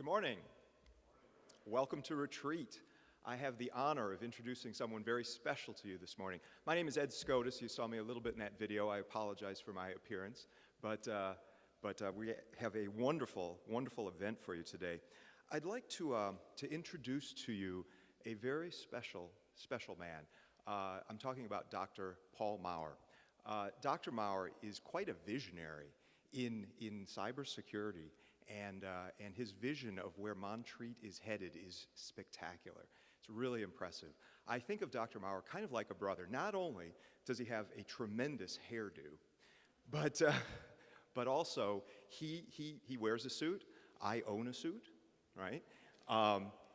Good morning. Welcome to Retreat. I have the honor of introducing someone very special to you this morning. My name is Ed Scotus. You saw me a little bit in that video. I apologize for my appearance, but we have a wonderful, wonderful event for you today. I'd like to introduce to you a very special man. I'm talking about Dr. Paul Maurer. Dr. Maurer is quite a visionary in cybersecurity. And his vision of where Montreat is headed is spectacular. It's really impressive. I think of Dr. Maurer kind of like a brother. Not only does he have a tremendous hairdo, but also he wears a suit. I own a suit, right?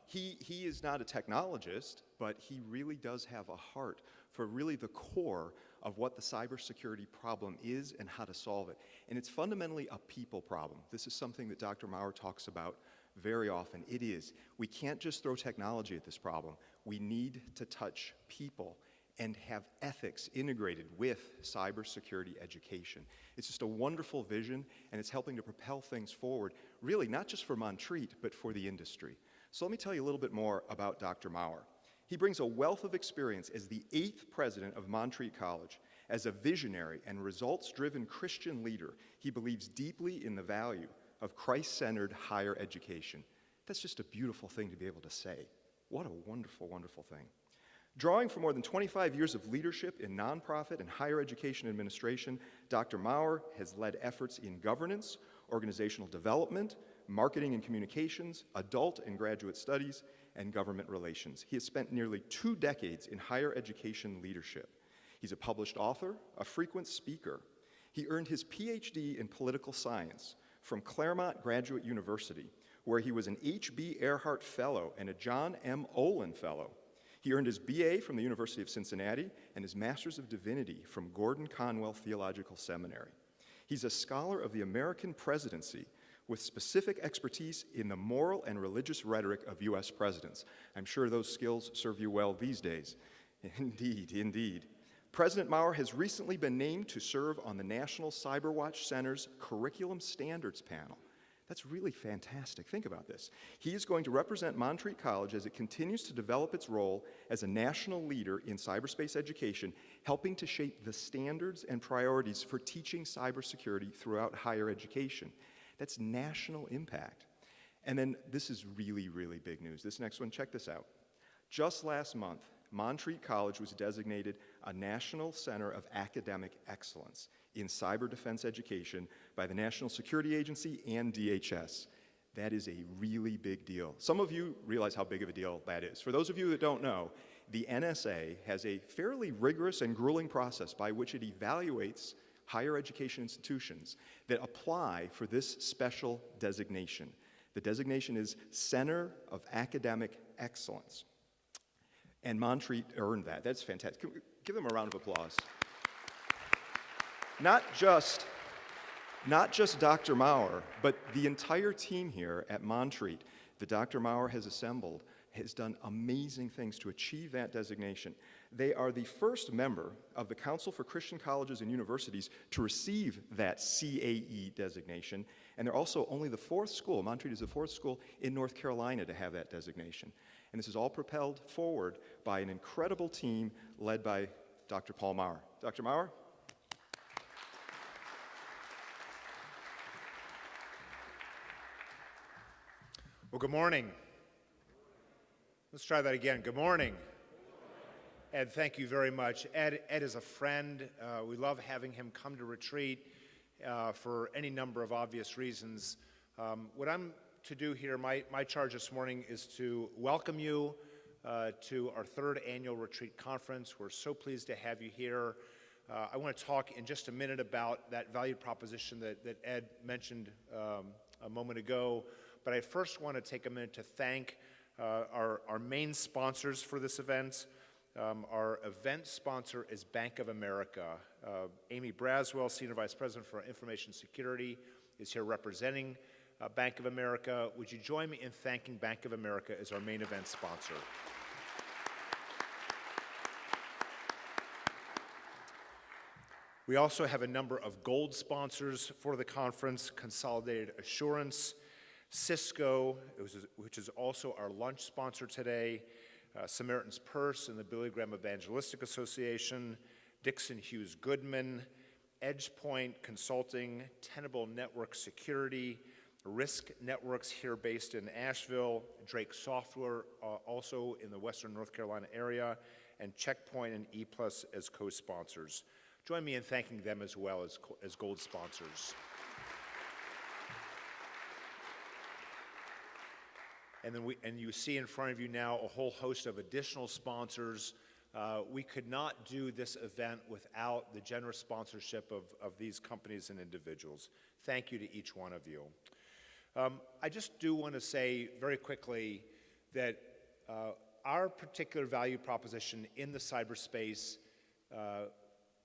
He is not a technologist, but he really does have a heart for really the core of what the cybersecurity problem is and how to solve it. And it's fundamentally a people problem. This is something that Dr. Maurer talks about very often. It is. We can't just throw technology at this problem. We need to touch people and have ethics integrated with cybersecurity education. It's just a wonderful vision, and it's helping to propel things forward, really not just for Montreat, but for the industry. So let me tell you a little bit more about Dr. Maurer. He brings a wealth of experience as the 8th president of Montreat College. As a visionary and results-driven Christian leader, he believes deeply in the value of Christ-centered higher education. That's just a beautiful thing to be able to say. What a wonderful, wonderful thing. Drawing from more than 25 years of leadership in nonprofit and higher education administration, Dr. Maurer has led efforts in governance, organizational development, marketing and communications, adult and graduate studies, and government relations. He has spent nearly 2 decades in higher education leadership. He's a published author, a frequent speaker. He earned his PhD in political science from Claremont Graduate University, where he was an H.B. Earhart Fellow and a John M. Olin Fellow. He earned his BA from the University of Cincinnati and his Master's of Divinity from Gordon Conwell Theological Seminary. He's a scholar of the American presidency with specific expertise in the moral and religious rhetoric of U.S. presidents. I'm sure those skills serve you well these days. Indeed, indeed. President Maurer has recently been named to serve on the National Cyberwatch Center's Curriculum Standards Panel. That's really fantastic. Think about this. He is going to represent Montreat College as it continues to develop its role as a national leader in cyberspace education, helping to shape the standards and priorities for teaching cybersecurity throughout higher education. That's national impact. And then this is really, really big news. This next one, check this out. Just last month, Montreat College was designated a National Center of Academic Excellence in Cyber Defense Education by the National Security Agency and DHS. That is a really big deal. Some of you realize how big of a deal that is. For those of you that don't know, the NSA has a fairly rigorous and grueling process by which it evaluates higher education institutions that apply for this special designation. The designation is Center of Academic Excellence. And Montreat earned that. That's fantastic. Give them a round of applause. Not just Dr. Maurer, but the entire team here at Montreat that Dr. Maurer has assembled has done amazing things to achieve that designation. They are the first member of the Council for Christian Colleges and Universities to receive that CAE designation, and they're also only the 4th school, Montreat is the 4th school in North Carolina to have that designation. And this is all propelled forward by an incredible team led by Dr. Paul Maurer. Dr. Maurer? Well, good morning. Let's try that again. Good morning. Ed, thank you very much. Ed is a friend. We love having him come to Retreat for any number of obvious reasons. What I'm to do here, my charge this morning is to welcome you to our 3rd annual Retreat conference. We're so pleased to have you here. I want to talk in just a minute about that value proposition that Ed mentioned a moment ago. But I first want to take a minute to thank our main sponsors for this event. Our event sponsor is Bank of America. Amy Braswell, Senior Vice President for Information Security, is here representing Bank of America. Would you join me in thanking Bank of America as our main event sponsor? We also have a number of gold sponsors for the conference: Consolidated Assurance, Cisco, which is also our lunch sponsor today, Samaritan's Purse and the Billy Graham Evangelistic Association, Dixon Hughes Goodman, EdgePoint Consulting, Tenable Network Security, Risk Networks here based in Asheville, Drake Software also in the Western North Carolina area, and Checkpoint and E+ as co-sponsors. Join me in thanking them as well as gold sponsors. And you see in front of you now a whole host of additional sponsors. We could not do this event without the generous sponsorship of these companies and individuals. Thank you to each one of you. I just do want to say very quickly that our particular value proposition in the cyberspace,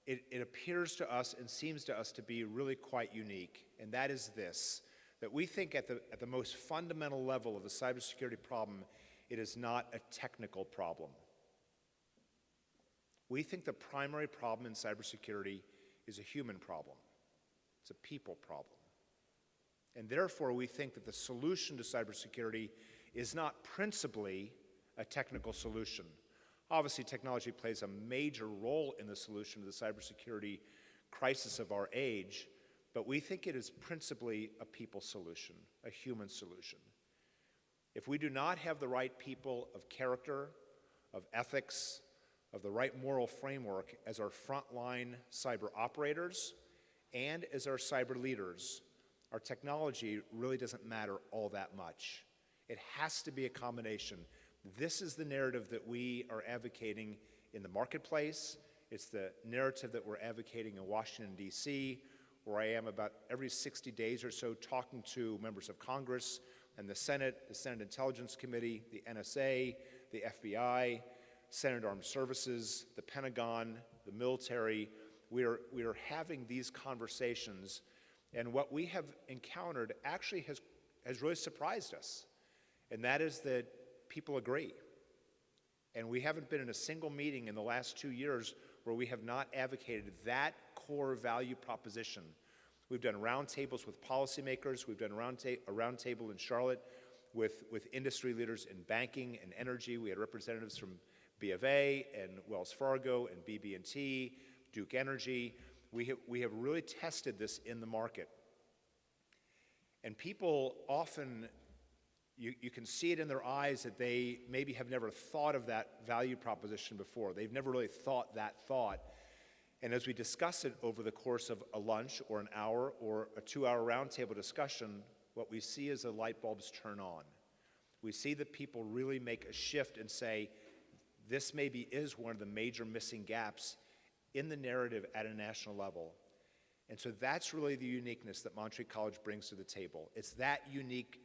it appears to us and seems to us to be really quite unique, and that is this, that we think at the most fundamental level of the cybersecurity problem, it is not a technical problem. We think the primary problem in cybersecurity is a human problem. It's a people problem. And therefore, we think that the solution to cybersecurity is not principally a technical solution. Obviously, technology plays a major role in the solution to the cybersecurity crisis of our age, but we think it is principally a people solution, a human solution. If we do not have the right people of character, of ethics, of the right moral framework as our frontline cyber operators and as our cyber leaders, our technology really doesn't matter all that much. It has to be a combination. This is the narrative that we are advocating in the marketplace. It's the narrative that we're advocating in Washington, D.C., where I am about every 60 days or so talking to members of Congress and the Senate Intelligence Committee, the NSA, the FBI, Senate Armed Services, the Pentagon, the military. We are having these conversations, and what we have encountered actually has really surprised us, and that is that people agree. And we haven't been in a single meeting in the last 2 years where we have not advocated that core value proposition. We've done roundtables with policymakers. We've done a roundtable in Charlotte with industry leaders in banking and energy. We had representatives from B of A and Wells Fargo and BB&T, Duke Energy. We have really tested this in the market. And people often, you can see it in their eyes that they maybe have never thought of that value proposition before. They've never really thought that thought. And as we discuss it over the course of a lunch or an hour or a 2-hour roundtable discussion, what we see is the light bulbs turn on. We see that people really make a shift and say, this maybe is one of the major missing gaps in the narrative at a national level. And so that's really the uniqueness that Montreat College brings to the table. It's that unique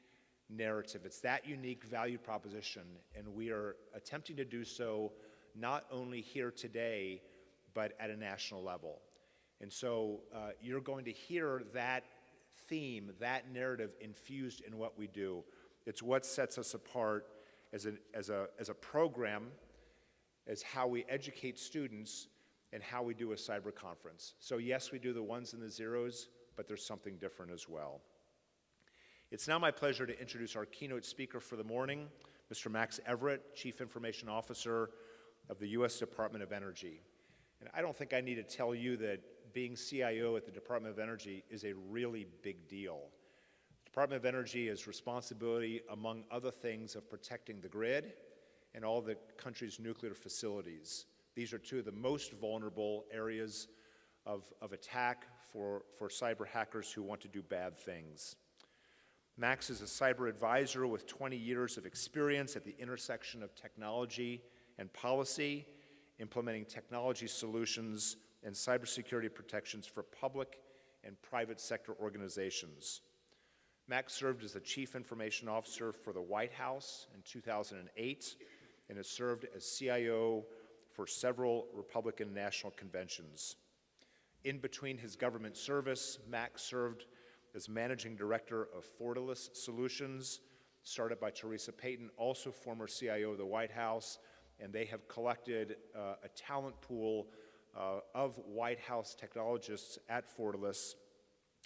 narrative. It's that unique value proposition. And we are attempting to do so not only here today, but at a national level. And so you're going to hear that theme, that narrative infused in what we do. It's what sets us apart as a program, as how we educate students, and how we do a cyber conference. So yes, we do the ones and the zeros, but there's something different as well. It's now my pleasure to introduce our keynote speaker for the morning, Mr. Max Everett, Chief Information Officer of the U.S. Department of Energy. And I don't think I need to tell you that being CIO at the Department of Energy is a really big deal. The Department of Energy has responsibility, among other things, of protecting the grid and all the country's nuclear facilities. These are two of the most vulnerable areas of attack for cyber hackers who want to do bad things. Max is a cyber advisor with 20 years of experience at the intersection of technology and policy, implementing technology solutions and cybersecurity protections for public and private sector organizations. Max served as the Chief Information Officer for the White House in 2008 and has served as CIO for several Republican national conventions. In between his government service, Max served as Managing Director of Fortalice Solutions, started by Teresa Payton, also former CIO of the White House, and they have collected a talent pool of White House technologists at Fortalice.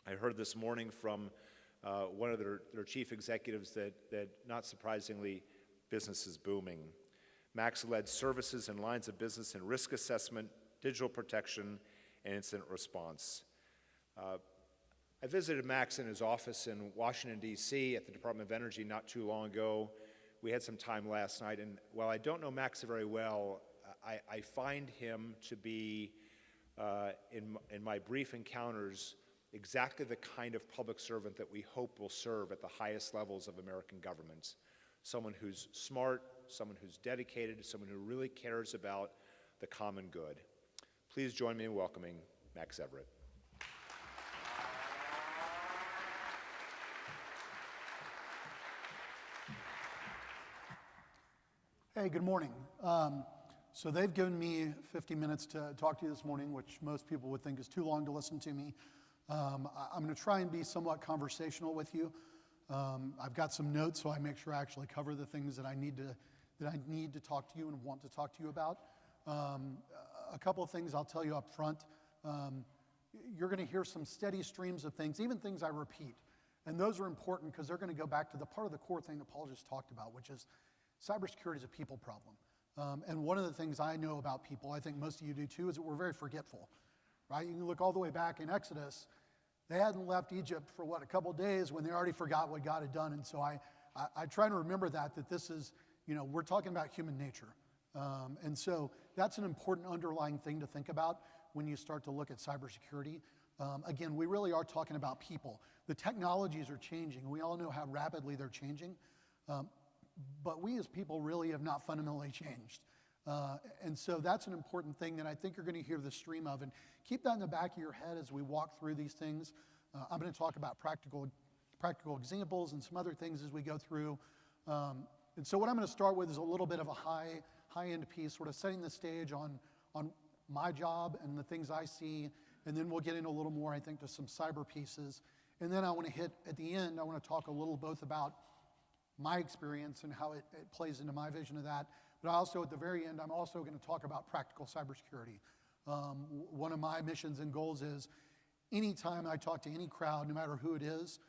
I heard this morning from one of their chief executives that not surprisingly, business is booming. Max led services and lines of business in risk assessment, digital protection, and incident response. I visited Max in his office in Washington, D.C. at the Department of Energy not too long ago. We had some time last night, and while I don't know Max very well, I find him to be, in my brief encounters, exactly the kind of public servant that we hope will serve at the highest levels of American government. Someone who's smart, someone who's dedicated, someone who really cares about the common good. Please join me in welcoming Max Everett. Hey, good morning. So they've given me 50 minutes to talk to you this morning, which most people would think is too long to listen to me. I'm going to try and be somewhat conversational with you. I've got some notes, so I make sure I actually cover the things that I need to talk to you and want to talk to you about. A couple of things I'll tell you up front. You're going to hear some steady streams of things, even things I repeat. And those are important because they're going to go back to the part of the core thing that Paul just talked about, which is cybersecurity is a people problem. And one of the things I know about people, I think most of you do too, is that we're very forgetful, right? You can look all the way back in Exodus. They hadn't left Egypt for, a couple of days when they already forgot what God had done. And so I try to remember that this is, we're talking about human nature. And so that's an important underlying thing to think about when you start to look at cybersecurity. Again, we really are talking about people. The technologies are changing. We all know how rapidly they're changing. But we as people really have not fundamentally changed. And so that's an important thing that I think you're going to hear the stream of. And keep that in the back of your head as we walk through these things. I'm going to talk about practical examples and some other things as we go through. And so what I'm going to start with is a little bit of a high-end piece, sort of setting the stage on my job and the things I see. And then we'll get into a little more, I think, to some cyber pieces. And then I want to hit, at the end, I want to talk a little both about my experience and how it plays into my vision of that. But also at the very end, I'm also going to talk about practical cybersecurity. One of my missions and goals is anytime I talk to any crowd, no matter who it is,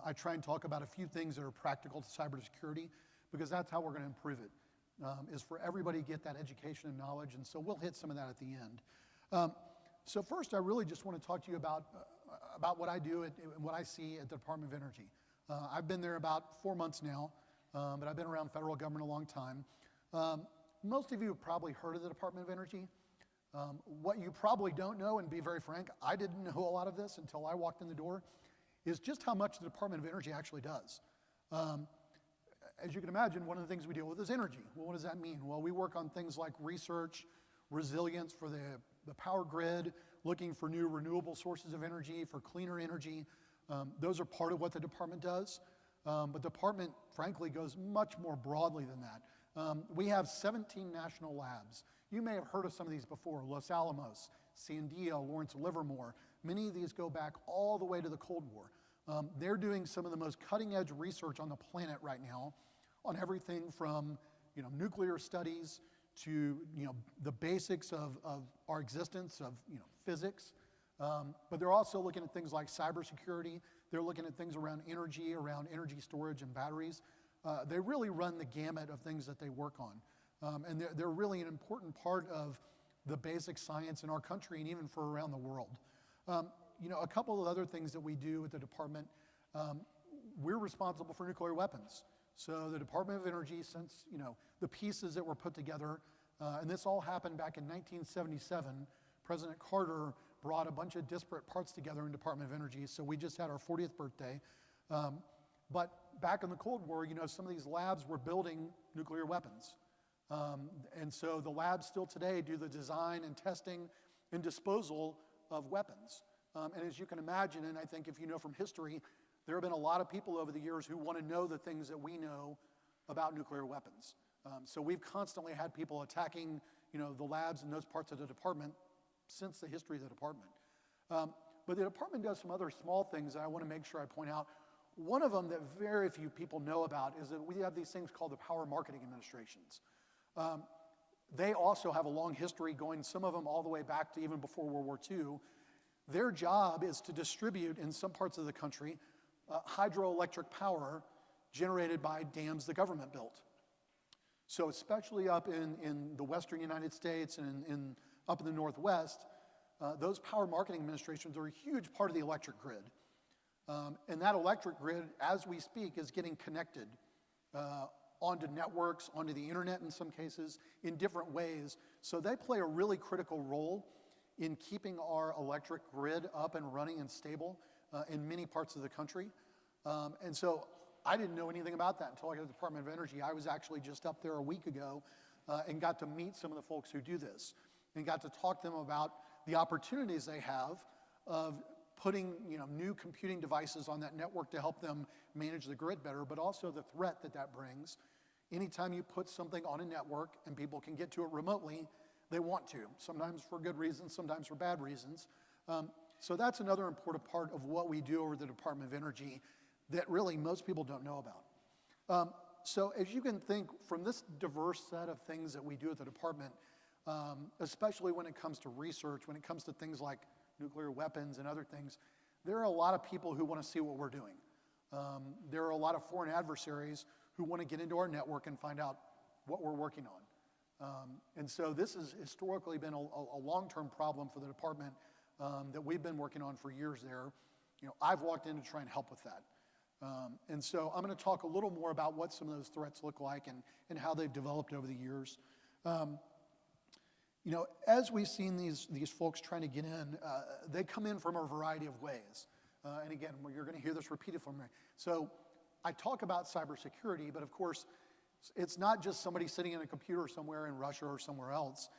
I try and talk about a few things that are practical to cybersecurity because that's how we're going to improve it, is for everybody to get that education and knowledge. And so we'll hit some of that at the end. So first, I really just want to talk to you about what I do and what I see at the Department of Energy. I've been there about 4 months now, but I've been around federal government a long time. Most of you have probably heard of the Department of Energy. What you probably don't know, and be very frank, I didn't know a lot of this until I walked in the door, is just how much the Department of Energy actually does. As you can imagine, one of the things we deal with is energy. Well, what does that mean? Well, we work on things like research, resilience for the power grid, looking for new renewable sources of energy, for cleaner energy. Those are part of what the department does. But the department, frankly, goes much more broadly than that. We have 17 national labs. You may have heard of some of these before: Los Alamos, Sandia, Lawrence Livermore. Many of these go back all the way to the Cold War. They're doing some of the most cutting-edge research on the planet right now on everything from nuclear studies to the basics of our existence, of physics. But they're also looking at things like cybersecurity. They're looking at things around energy storage and batteries. They really run the gamut of things that they work on. And they're really an important part of the basic science in our country and even for around the world. A couple of other things that we do at the department, we're responsible for nuclear weapons. So the Department of Energy, since the pieces that were put together, and this all happened back in 1977, President Carter brought a bunch of disparate parts together in Department of Energy. So we just had our 40th birthday. But back in the Cold War, some of these labs were building nuclear weapons. And so the labs still today do the design and testing and disposal of weapons. And as you can imagine, and I think if you know from history, there have been a lot of people over the years who want to know the things that we know about nuclear weapons. So we've constantly had people attacking, the labs and those parts of the department since the history of the department. But the department does some other small things that I want to make sure I point out. One of them that very few people know about is that we have these things called the power marketing administrations. They also have a long history going, some of them all the way back to even before World War II. Their job is to distribute in some parts of the country hydroelectric power generated by dams the government built. So especially up in the western United States and up in the Northwest, those power marketing administrations are a huge part of the electric grid. And that electric grid, as we speak, is getting connected onto networks, onto the internet in some cases, in different ways. So they play a really critical role in keeping our electric grid up and running and stable in many parts of the country. And so I didn't know anything about that until I got to the Department of Energy. I was actually just up there a week ago and got to meet some of the folks who do this and got to talk to them about the opportunities they have of putting new computing devices on that network to help them manage the grid better, but also the threat that that brings. Anytime you put something on a network and people can get to it remotely, they want to, sometimes for good reasons, sometimes for bad reasons. So that's another important part of what we do over the Department of Energy that really most people don't know about. So as you can think from this diverse set of things that we do at the department, especially when it comes to research, when it comes to things like nuclear weapons and other things, there are a lot of people who want to see what we're doing. There are a lot of foreign adversaries who want to get into our network and find out what we're working on. And so this has historically been a long-term problem for the department that we've been working on for years there. I've walked in to try and help with that. And so I'm going to talk a little more about what some of those threats look like and how they've developed over the years. As we've seen these folks trying to get in, they come in from a variety of ways. And again, you're going to hear this repeated from me. So I talk about cybersecurity, but of course, it's not just somebody sitting in a computer somewhere in Russia or somewhere else.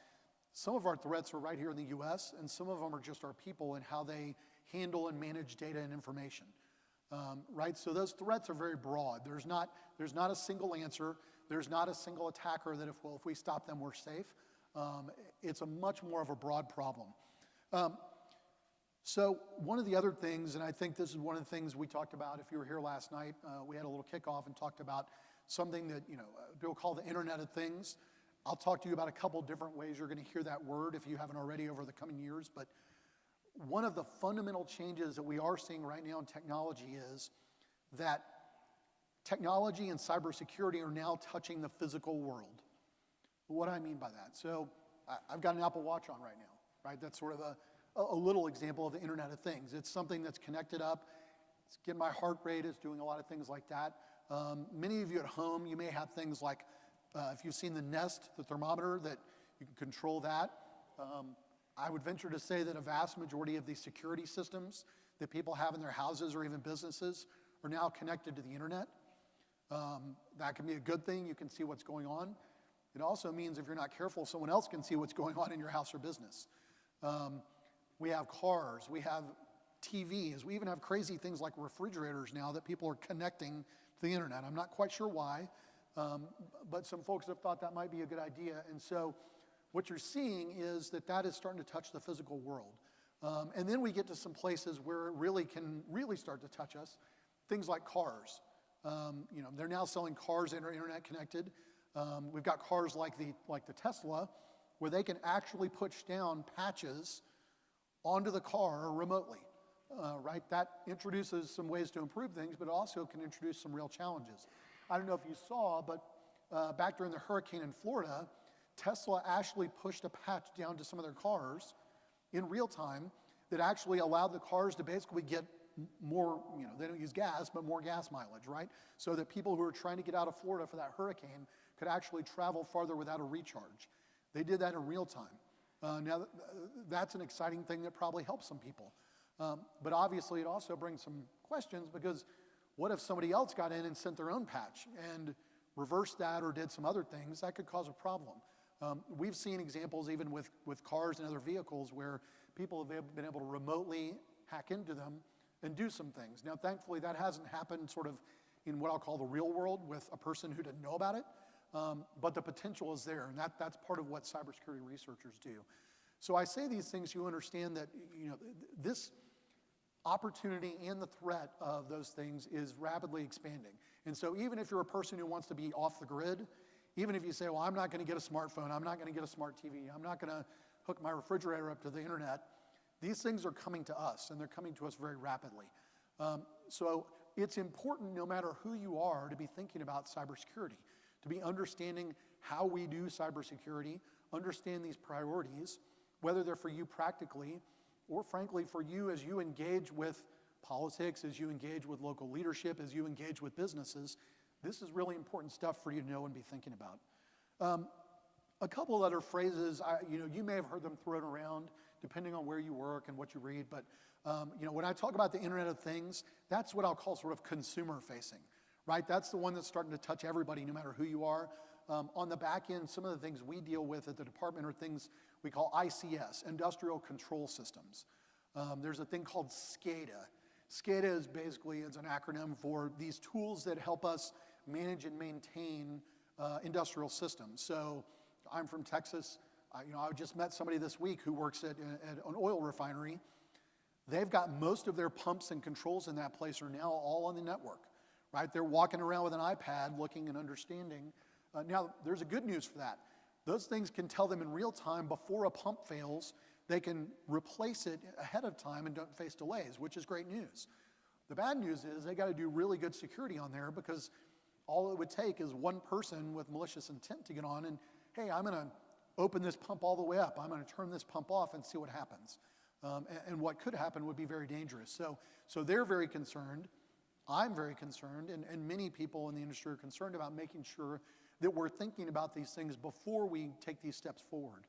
Some of our threats are right here in the US, and some of them are just our people and how they handle and manage data and information. Right? So those threats are very broad. There's not a single answer. There's not a single attacker that if we stop them, we're safe. It's a much more of a broad problem. So one of the other things, and I think this is one of the things we talked about, if you were here last night, we had a little kickoff and talked about something that people call the Internet of Things. I'll talk to you about a couple different ways you're going to hear that word if you haven't already over the coming years. But one of the fundamental changes that we are seeing right now in technology is that technology and cybersecurity are now touching the physical world. What do I mean by that? So I've got an Apple Watch on right now, right? That's sort of a little example of the Internet of Things. It's something that's connected up. It's getting my heart rate. It's doing a lot of things like that. Many of you at home, you may have things like, if you've seen the Nest, the thermometer, that you can control that. I would venture to say that a vast majority of these security systems that people have in their houses or even businesses are now connected to the internet. That can be a good thing. You can see what's going on. It also means if you're not careful, someone else can see what's going on in your house or business. We have cars, we have TVs, we even have crazy things like refrigerators now that people are connecting to the internet. I'm not quite sure why, but some folks have thought that might be a good idea. And so what you're seeing is that is starting to touch the physical world. And then we get to some places where it really can start to touch us. Things like cars. They're now selling cars that are internet connected. We've got cars like the Tesla, where they can actually push down patches onto the car remotely. Right? That introduces some ways to improve things, but also can introduce some real challenges. I don't know if you saw, but back during the hurricane in Florida, Tesla actually pushed a patch down to some of their cars in real time that actually allowed the cars to basically get more, they don't use gas, but more gas mileage, right? So that people who are trying to get out of Florida for that hurricane could actually travel farther without a recharge. They did that in real time. Now, that's an exciting thing that probably helps some people. But obviously, it also brings some questions because what if somebody else got in and sent their own patch and reversed that or did some other things? That could cause a problem. We've seen examples even with cars and other vehicles where people have been able to remotely hack into them and do some things. Now, thankfully, that hasn't happened sort of in what I'll call the real world with a person who didn't know about it. But the potential is there, and that's part of what cybersecurity researchers do. So I say these things, you understand that this opportunity and the threat of those things is rapidly expanding. And so even if you're a person who wants to be off the grid, even if you say, well, I'm not going to get a smartphone, I'm not going to get a smart TV, I'm not going to hook my refrigerator up to the internet, these things are coming to us, and they're coming to us very rapidly. So it's important, no matter who you are, to be thinking about cybersecurity, to be understanding how we do cybersecurity, understand these priorities, whether they're for you practically or frankly for you as you engage with politics, as you engage with local leadership, as you engage with businesses. This is really important stuff for you to know and be thinking about. A couple of other phrases, you may have heard them thrown around depending on where you work and what you read, but when I talk about the Internet of Things, that's what I'll call sort of consumer facing, right? That's the one that's starting to touch everybody no matter who you are. On the back end, some of the things we deal with at the department are things we call ICS, Industrial Control Systems. There's a thing called SCADA. SCADA is basically, it's an acronym for these tools that help us manage and maintain industrial systems. So I'm from Texas. I just met somebody this week who works at an oil refinery. They've got most of their pumps and controls in that place are now all on the network, right? They're walking around with an iPad looking and understanding. Now, there's a good news for that. Those things can tell them in real time before a pump fails. They can replace it ahead of time and don't face delays, which is great news. The bad news is they got to do really good security on there because all it would take is one person with malicious intent to get on and, hey, I'm going to open this pump all the way up. I'm going to turn this pump off and see what happens. And what could happen would be very dangerous. So they're very concerned. I'm very concerned, and many people in the industry are concerned about making sure that we're thinking about these things before we take these steps forward.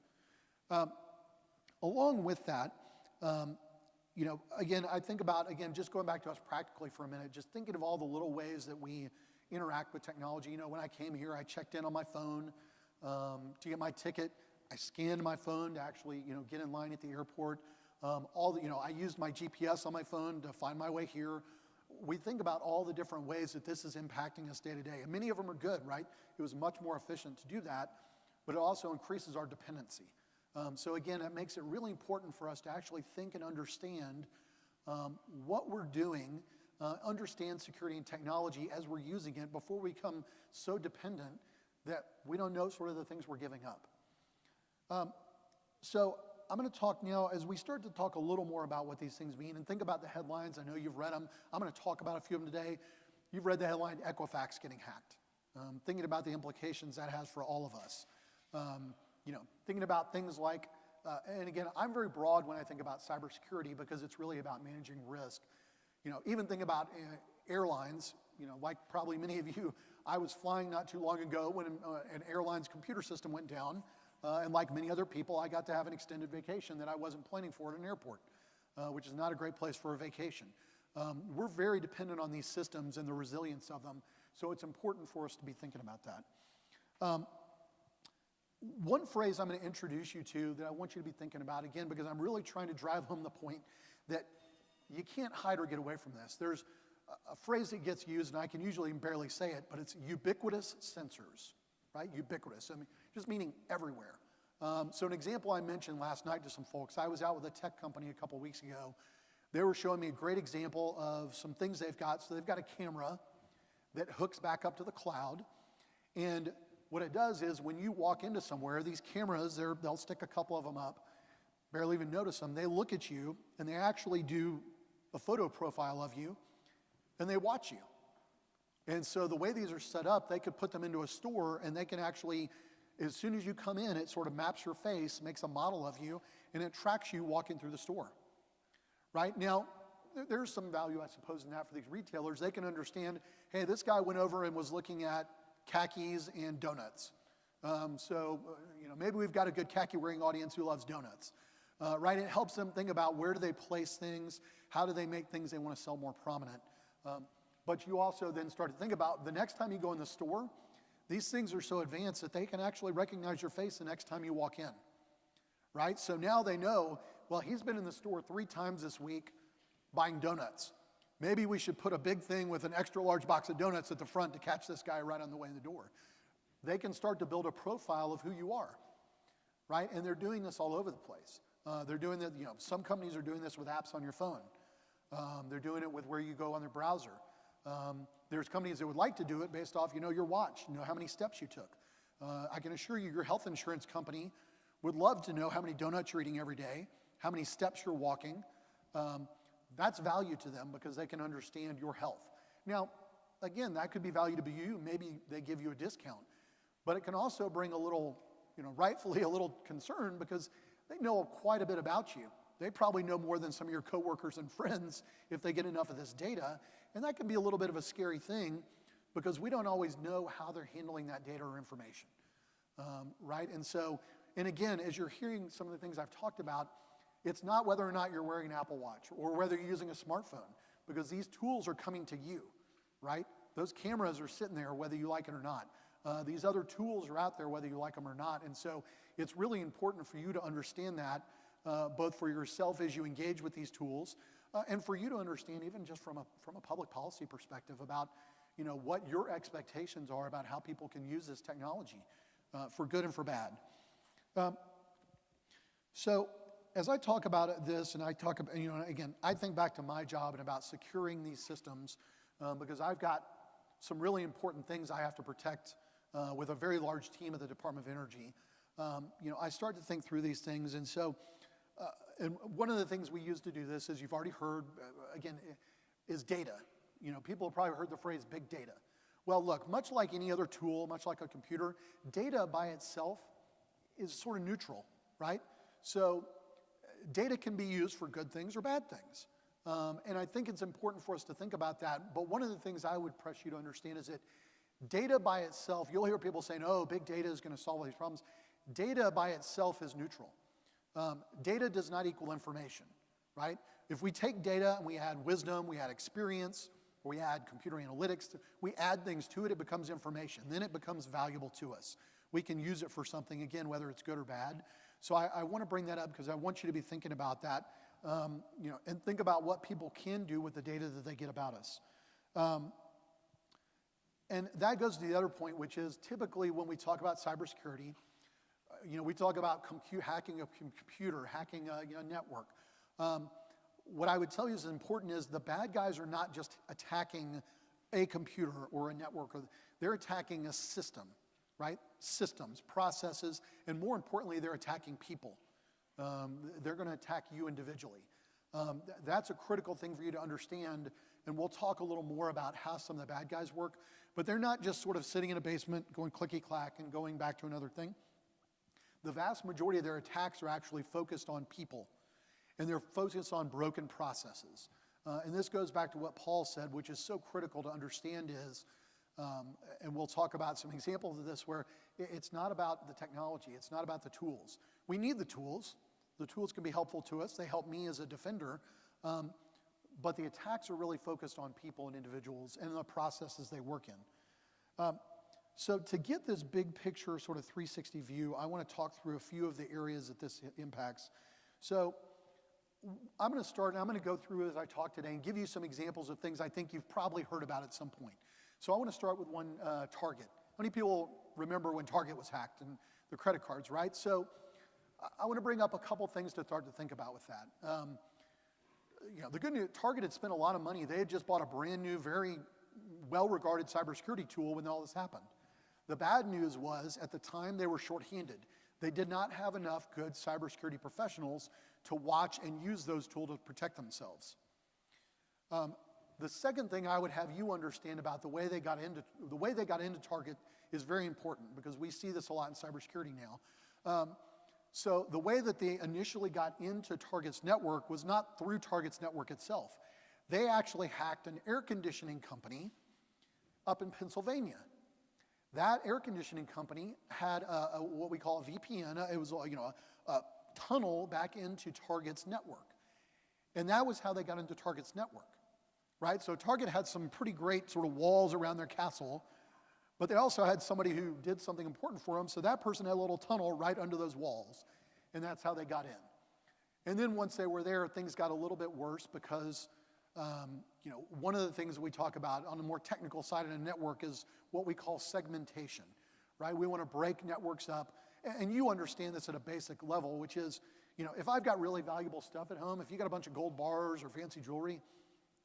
Along with that, again, I think about, just going back to us practically for a minute, just thinking of all the little ways that we interact with technology. When I came here, I checked in on my phone to get my ticket. I scanned my phone to actually, get in line at the airport. I used my GPS on my phone to find my way here. We think about all the different ways that this is impacting us day to day. And many of them are good, right? It was much more efficient to do that, but it also increases our dependency. So again, it makes it really important for us to actually think and understand what we're doing, understand security and technology as we're using it before we become so dependent that we don't know sort of the things we're giving up. So I'm going to talk now, as we start to talk a little more about what these things mean, and think about the headlines. I know you've read them. I'm going to talk about a few of them today. You've read the headline, Equifax getting hacked. Thinking about the implications that has for all of us. Thinking about things like, and again, I'm very broad when I think about cybersecurity because it's really about managing risk. Even think about airlines, like probably many of you, I was flying not too long ago when an airline's computer system went down. And like many other people, I got to have an extended vacation that I wasn't planning for at an airport, which is not a great place for a vacation. We're very dependent on these systems and the resilience of them, so it's important for us to be thinking about that. One phrase I'm going to introduce you to that I want you to be thinking about, again, because I'm really trying to drive home the point that you can't hide or get away from this. There's a phrase that gets used, and I can usually barely say it, but it's ubiquitous sensors, right? Ubiquitous, just meaning everywhere. So an example I mentioned last night to some folks, I was out with a tech company a couple weeks ago. They were showing me a great example of some things they've got. So they've got a camera that hooks back up to the cloud. And what it does is when you walk into somewhere, these cameras, they'll stick a couple of them up, barely even notice them. They look at you, and they actually do a photo profile of you, and they watch you. And so the way these are set up, they could put them into a store, and they can actually, as soon as you come in, it sort of maps your face, makes a model of you, and it tracks you walking through the store. Right? Now, there's some value, I suppose, in that for these retailers. They can understand, hey, this guy went over and was looking at khakis and donuts. Maybe we've got a good khaki-wearing audience who loves donuts. Right? It helps them think about where do they place things, how do they make things they want to sell more prominent. But you also then start to think about the next time you go in the store, these things are so advanced that they can actually recognize your face the next time you walk in, right? So now they know, well, he's been in the store 3 times this week buying donuts. Maybe we should put a big thing with an extra large box of donuts at the front to catch this guy right on the way in the door. They can start to build a profile of who you are, right? And they're doing this all over the place. They're doing that, some companies are doing this with apps on your phone. They're doing it with where you go on their browser. There's companies that would like to do it based off, your watch, how many steps you took. I can assure you your health insurance company would love to know how many donuts you're eating every day, how many steps you're walking. That's value to them because they can understand your health. Now, again, that could be valuable to you. Maybe they give you a discount. But it can also bring a little, rightfully a little concern because they know quite a bit about you. They probably know more than some of your coworkers and friends if they get enough of this data. And that can be a little bit of a scary thing because we don't always know how they're handling that data or information, right? And again, as you're hearing some of the things I've talked about, it's not whether or not you're wearing an Apple Watch or whether you're using a smartphone, because these tools are coming to you, right? Those cameras are sitting there whether you like it or not. These other tools are out there whether you like them or not. And so it's really important for you to understand that, both for yourself as you engage with these tools, and for you to understand even just from a public policy perspective about what your expectations are about how people can use this technology for good and for bad. So as I talk about this, and I talk about, again, I think back to my job and about securing these systems because I've got some really important things I have to protect with a very large team at the Department of Energy. I start to think through these things, and so, and one of the things we use to do this, as you've already heard, again, is data. People have probably heard the phrase big data. Well, look, much like any other tool, much like a computer, data by itself is sort of neutral, right? So data can be used for good things or bad things. And I think it's important for us to think about that. But one of the things I would press you to understand is that data by itself, you'll hear people saying, oh, big data is going to solve all these problems. Data by itself is neutral. Data does not equal information, right? If we take data and we add wisdom, we add experience, or we add computer analytics, we add things to it, it becomes information. Then it becomes valuable to us. We can use it for something, again, whether it's good or bad. So I want to bring that up because I want you to be thinking about that, and think about what people can do with the data that they get about us. And that goes to the other point, which is typically when we talk about cybersecurity, we talk about hacking a computer, hacking a network. What I would tell you is important is the bad guys are not just attacking a computer or a network. They're attacking a system, right? Systems, processes, and more importantly, they're attacking people. They're going to attack you individually. That's a critical thing for you to understand, and we'll talk a little more about how some of the bad guys work, but they're not just sort of sitting in a basement going clicky-clack and going back to another thing. The vast majority of their attacks are actually focused on people, and they're focused on broken processes. And this goes back to what Paul said, which is so critical to understand is, and we'll talk about some examples of this, where it's not about the technology, it's not about the tools. We need the tools. The tools can be helpful to us. They help me as a defender. But the attacks are really focused on people and individuals and the processes they work in. So to get this big picture, sort of 360 view, I want to talk through a few of the areas that this impacts. So I'm going to start, and I'm going to go through as I talk today and give you some examples of things I think you've probably heard about at some point. So I want to start with one, Target. How many people remember when Target was hacked and the credit cards, right? So I want to bring up a couple things to start to think about with that. The good news, Target had spent a lot of money. They had just bought a brand new, very well-regarded cybersecurity tool when all this happened. The bad news was, at the time, they were shorthanded. They did not have enough good cybersecurity professionals to watch and use those tools to protect themselves. The second thing I would have you understand about the way they got into Target is very important because we see this a lot in cybersecurity now. So the way that they initially got into Target's network was not through Target's network itself. They actually hacked an air conditioning company up in Pennsylvania. That air conditioning company had what we call a VPN. It was a tunnel back into Target's network. And that was how they got into Target's network, right? So Target had some pretty great sort of walls around their castle, but they also had somebody who did something important for them, so that person had a little tunnel right under those walls, and that's how they got in. And then once they were there, things got a little bit worse because one of the things that we talk about on the more technical side of the network is what we call segmentation, right? We want to break networks up, and you understand this at a basic level, which is, if I've got really valuable stuff at home, if you got a bunch of gold bars or fancy jewelry,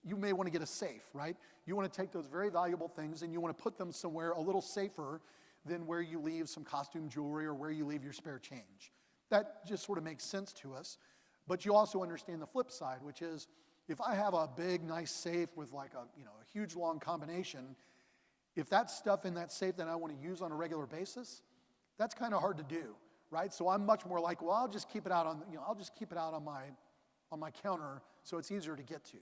you may want to get a safe, right? You want to take those very valuable things and you want to put them somewhere a little safer than where you leave some costume jewelry or where you leave your spare change. That just sort of makes sense to us. But you also understand the flip side, which is if I have a big, nice safe with like a huge long combination. If that's stuff in that safe that I want to use on a regular basis, that's kind of hard to do, right? So I'm much more like, well, I'll just keep it out on, I'll just keep it out on my counter so it's easier to get to.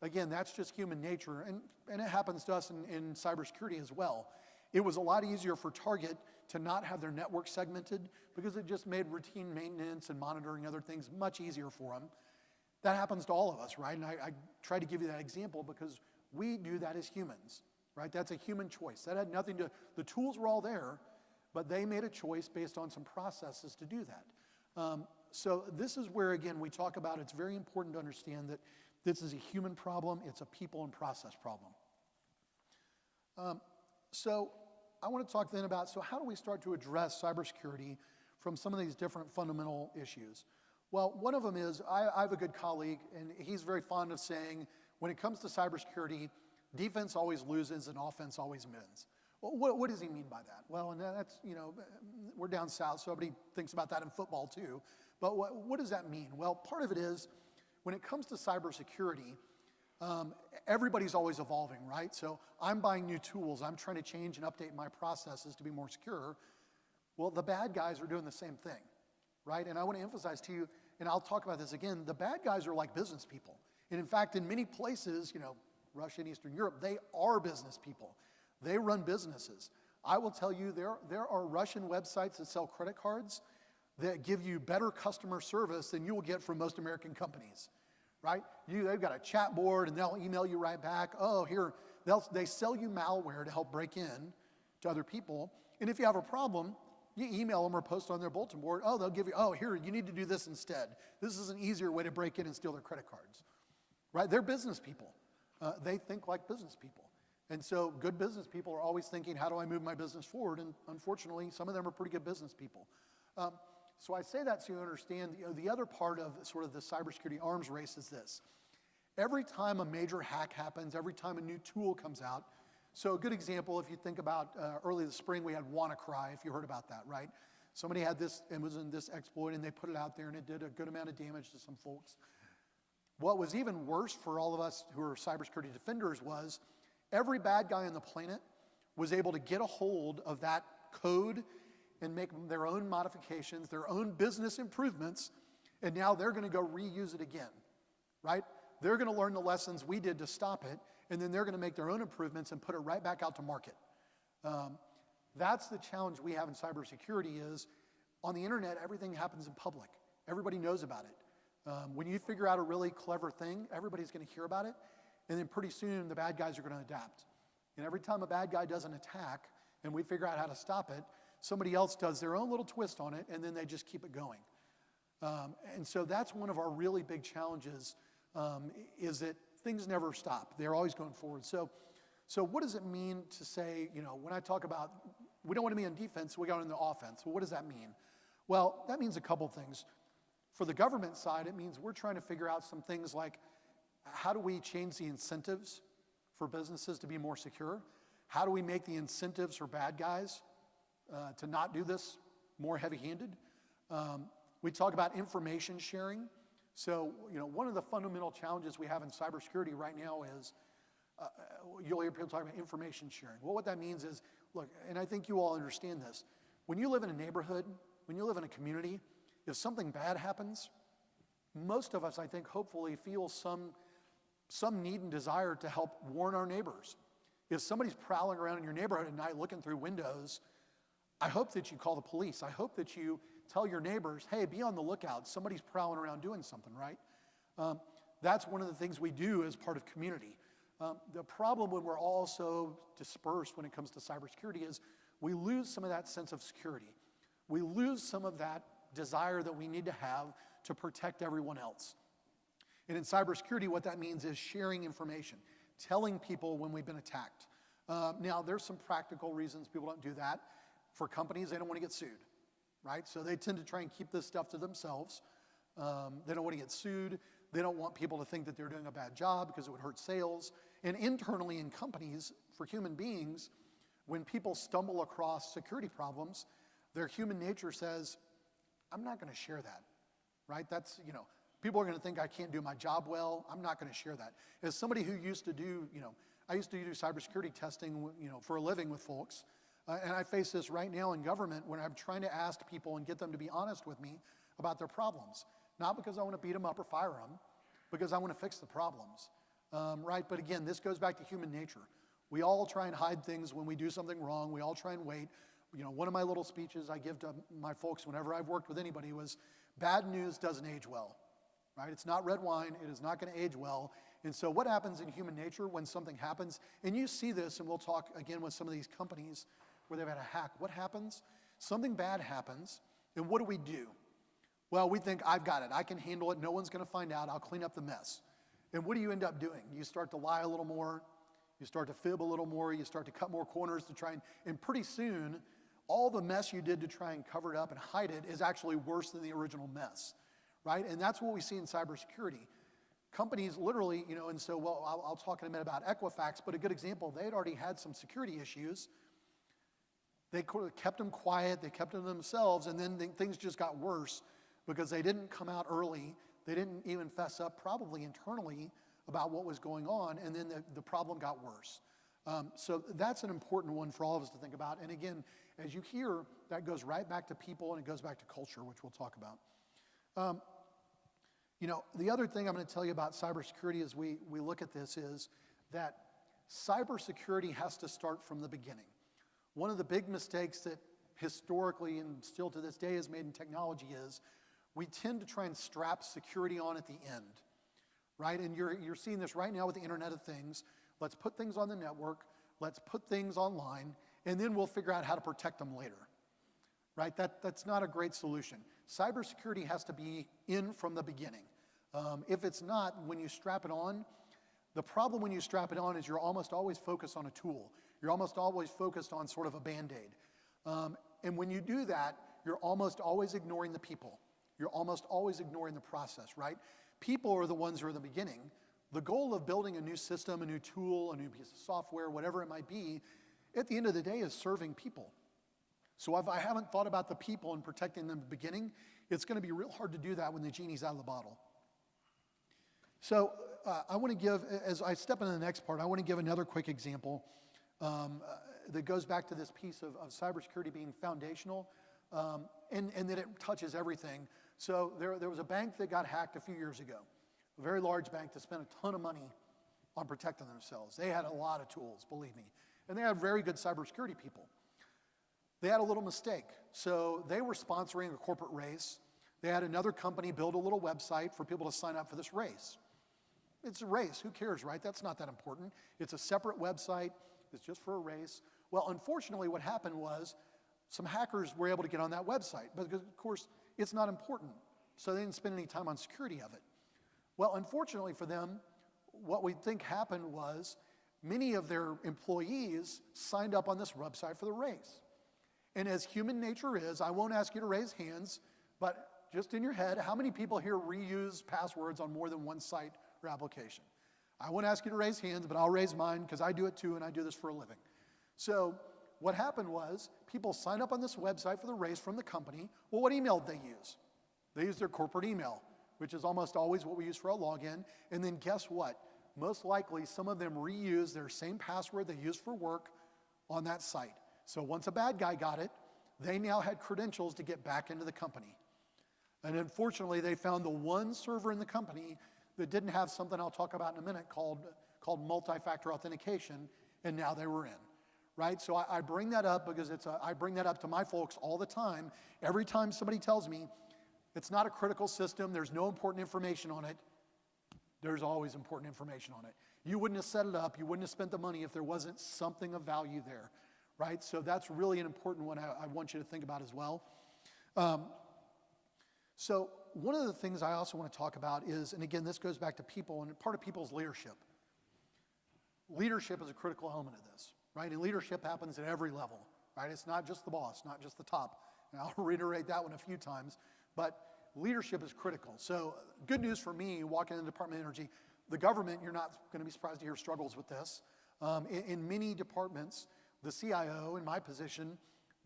Again, that's just human nature, and it happens to us in cybersecurity as well. It was a lot easier for Target to not have their network segmented because it just made routine maintenance and monitoring other things much easier for them. That happens to all of us, right? And I try to give you that example because we do that as humans, right? That's a human choice. That had nothing to, the tools were all there, but they made a choice based on some processes to do that. So this is where, again, we talk about it's very important to understand that this is a human problem, it's a people and process problem. So I want to talk then about, so how do we start to address cybersecurity from some of these different fundamental issues? Well, one of them is, I have a good colleague, and he's very fond of saying, when it comes to cybersecurity, defense always loses and offense always wins. Well, what does he mean by that? Well, and that's, we're down south, so everybody thinks about that in football too. But what does that mean? Well, part of it is, when it comes to cybersecurity, everybody's always evolving, right? So I'm buying new tools. I'm trying to change and update my processes to be more secure. Well, the bad guys are doing the same thing, right? And I want to emphasize to you, and I'll talk about this again, the bad guys are like business people. And in fact, in many places, Russia and Eastern Europe, they are business people. They run businesses. I will tell you, there are Russian websites that sell credit cards that give you better customer service than you will get from most American companies, right? They've got a chat board and they'll email you right back. Oh, here, they sell you malware to help break in to other people. And if you have a problem, you email them or post on their bulletin board. Oh, they'll give you, oh, here, you need to do this instead. This is an easier way to break in and steal their credit cards, right? They're business people. They think like business people. And so good business people are always thinking, how do I move my business forward? And unfortunately, some of them are pretty good business people. So I say that so you understand, the other part of sort of the cybersecurity arms race is this. Every time a major hack happens, every time a new tool comes out, so a good example, if you think about early this spring, we had WannaCry, if you heard about that, right? Somebody had this, and was in this exploit, and they put it out there, and it did a good amount of damage to some folks. What was even worse for all of us who are cybersecurity defenders was every bad guy on the planet was able to get a hold of that code and make their own modifications, their own business improvements, and now they're going to go reuse it again, right? They're going to learn the lessons we did to stop it, and then they're going to make their own improvements and put it right back out to market. That's the challenge we have in cybersecurity is, on the internet, everything happens in public. Everybody knows about it. When you figure out a really clever thing, everybody's going to hear about it, and then pretty soon the bad guys are going to adapt. And every time a bad guy does an attack, and we figure out how to stop it, somebody else does their own little twist on it, and then they just keep it going. And so that's one of our really big challenges, is that things never stop. They're always going forward. So what does it mean to say, when I talk about, we don't want to be on defense, we got on the offense. Well, what does that mean? Well, that means a couple things. For the government side, it means we're trying to figure out some things like, how do we change the incentives for businesses to be more secure? How do we make the incentives for bad guys to not do this more heavy-handed? We talk about information sharing. So, one of the fundamental challenges we have in cybersecurity right now is, you'll hear people talking about information sharing. Well, what that means is, look, and I think you all understand this, when you live in a neighborhood, when you live in a community, if something bad happens, most of us, I think, hopefully feel some need and desire to help warn our neighbors. If somebody's prowling around in your neighborhood at night looking through windows, I hope that you call the police. I hope that you tell your neighbors, hey, be on the lookout. Somebody's prowling around doing something, right? That's one of the things we do as part of community. The problem when we're all so dispersed when it comes to cybersecurity is we lose some of that sense of security. We lose some of that desire that we need to have to protect everyone else. And in cybersecurity, what that means is sharing information, telling people when we've been attacked. Now, there's some practical reasons people don't do that. For companies, they don't want to get sued, right? So they tend to try and keep this stuff to themselves. They don't want to get sued. They don't want people to think that they're doing a bad job because it would hurt sales. And internally in companies, for human beings, when people stumble across security problems, their human nature says, I'm not going to share that, right? That's, people are going to think I can't do my job well. I'm not going to share that. As somebody who used to do, I used to do cybersecurity testing, for a living with folks, and I face this right now in government when I'm trying to ask people and get them to be honest with me about their problems. Not because I want to beat them up or fire them, because I want to fix the problems, right? But again, this goes back to human nature. We all try and hide things when we do something wrong. We all try and wait. One of my little speeches I give to my folks whenever I've worked with anybody was, bad news doesn't age well, right? It's not red wine. It is not going to age well. And so what happens in human nature when something happens, and you see this, and we'll talk again with some of these companies where they've had a hack. What happens? Something bad happens, and what do? Well, we think, I've got it. I can handle it. No one's going to find out. I'll clean up the mess. And what do you end up doing? You start to lie a little more. You start to fib a little more. You start to cut more corners to try and pretty soon, all the mess you did to try and cover it up and hide it is actually worse than the original mess, right? And that's what we see in cybersecurity. Companies literally, and so, I'll talk in a minute about Equifax, but a good example, they had already had some security issues. They kept them quiet. They kept them to themselves, and then things just got worse because they didn't come out early. They didn't even fess up probably internally about what was going on, and then the problem got worse. So that's an important one for all of us to think about. And again, as you hear, that goes right back to people and it goes back to culture, which we'll talk about. The other thing I'm going to tell you about cybersecurity as we look at this is that cybersecurity has to start from the beginning. One of the big mistakes that historically and still to this day is made in technology is we tend to try and strap security on at the end, right? And you're seeing this right now with the Internet of Things. Let's put things on the network, let's put things online, and then we'll figure out how to protect them later, right? That's not a great solution. Cybersecurity has to be in from the beginning. If it's not, when you strap it on, the problem when you strap it on is you're almost always focused on a tool. You're almost always focused on sort of a Band-Aid. And when you do that, you're almost always ignoring the people. You're almost always ignoring the process, right? People are the ones who are the beginning. The goal of building a new system, a new tool, a new piece of software, whatever it might be, at the end of the day is serving people. So if I haven't thought about the people and protecting them at the beginning, it's going to be real hard to do that when the genie's out of the bottle. So I want to give, as I step into the next part, I want to give another quick example that goes back to this piece of cybersecurity being foundational and that it touches everything. So there was a bank that got hacked a few years ago, a very large bank that spent a ton of money on protecting themselves. They had a lot of tools, believe me, and they had very good cybersecurity people. They had a little mistake. So they were sponsoring a corporate race. They had another company build a little website for people to sign up for this race. It's a race. Who cares, right? That's not that important. It's a separate website. It's just for a race. Well, unfortunately, what happened was some hackers were able to get on that website. But of course, it's not important. So they didn't spend any time on security of it. Well, unfortunately for them, what we think happened was many of their employees signed up on this website for the race. And as human nature is, I won't ask you to raise hands, but just in your head, how many people here reuse passwords on more than one site or application? I won't ask you to raise hands, but I'll raise mine because I do it too, and I do this for a living. So what happened was people signed up on this website for the race from the company. Well, what email did they use? They used their corporate email, which is almost always what we use for a login. And then guess what? Most likely, some of them reuse their same password they used for work on that site. So once a bad guy got it, they now had credentials to get back into the company. And unfortunately, they found the one server in the company that didn't have something I'll talk about in a minute called multi-factor authentication, and now they were in, right? So I bring that up because I bring that up to my folks all the time. Every time somebody tells me it's not a critical system, there's no important information on it, there's always important information on it. You wouldn't have set it up, you wouldn't have spent the money if there wasn't something of value there, right? So that's really an important one I want you to think about as well. So one of the things I also want to talk about is, and again, this goes back to people, and part of people's leadership. Leadership is a critical element of this, right? And leadership happens at every level, right? It's not just the boss, not just the top. And I'll reiterate that one a few times, but leadership is critical. So good news for me, walking in the Department of Energy, the government, you're not going to be surprised to hear, struggles with this. In many departments, the CIO, in my position,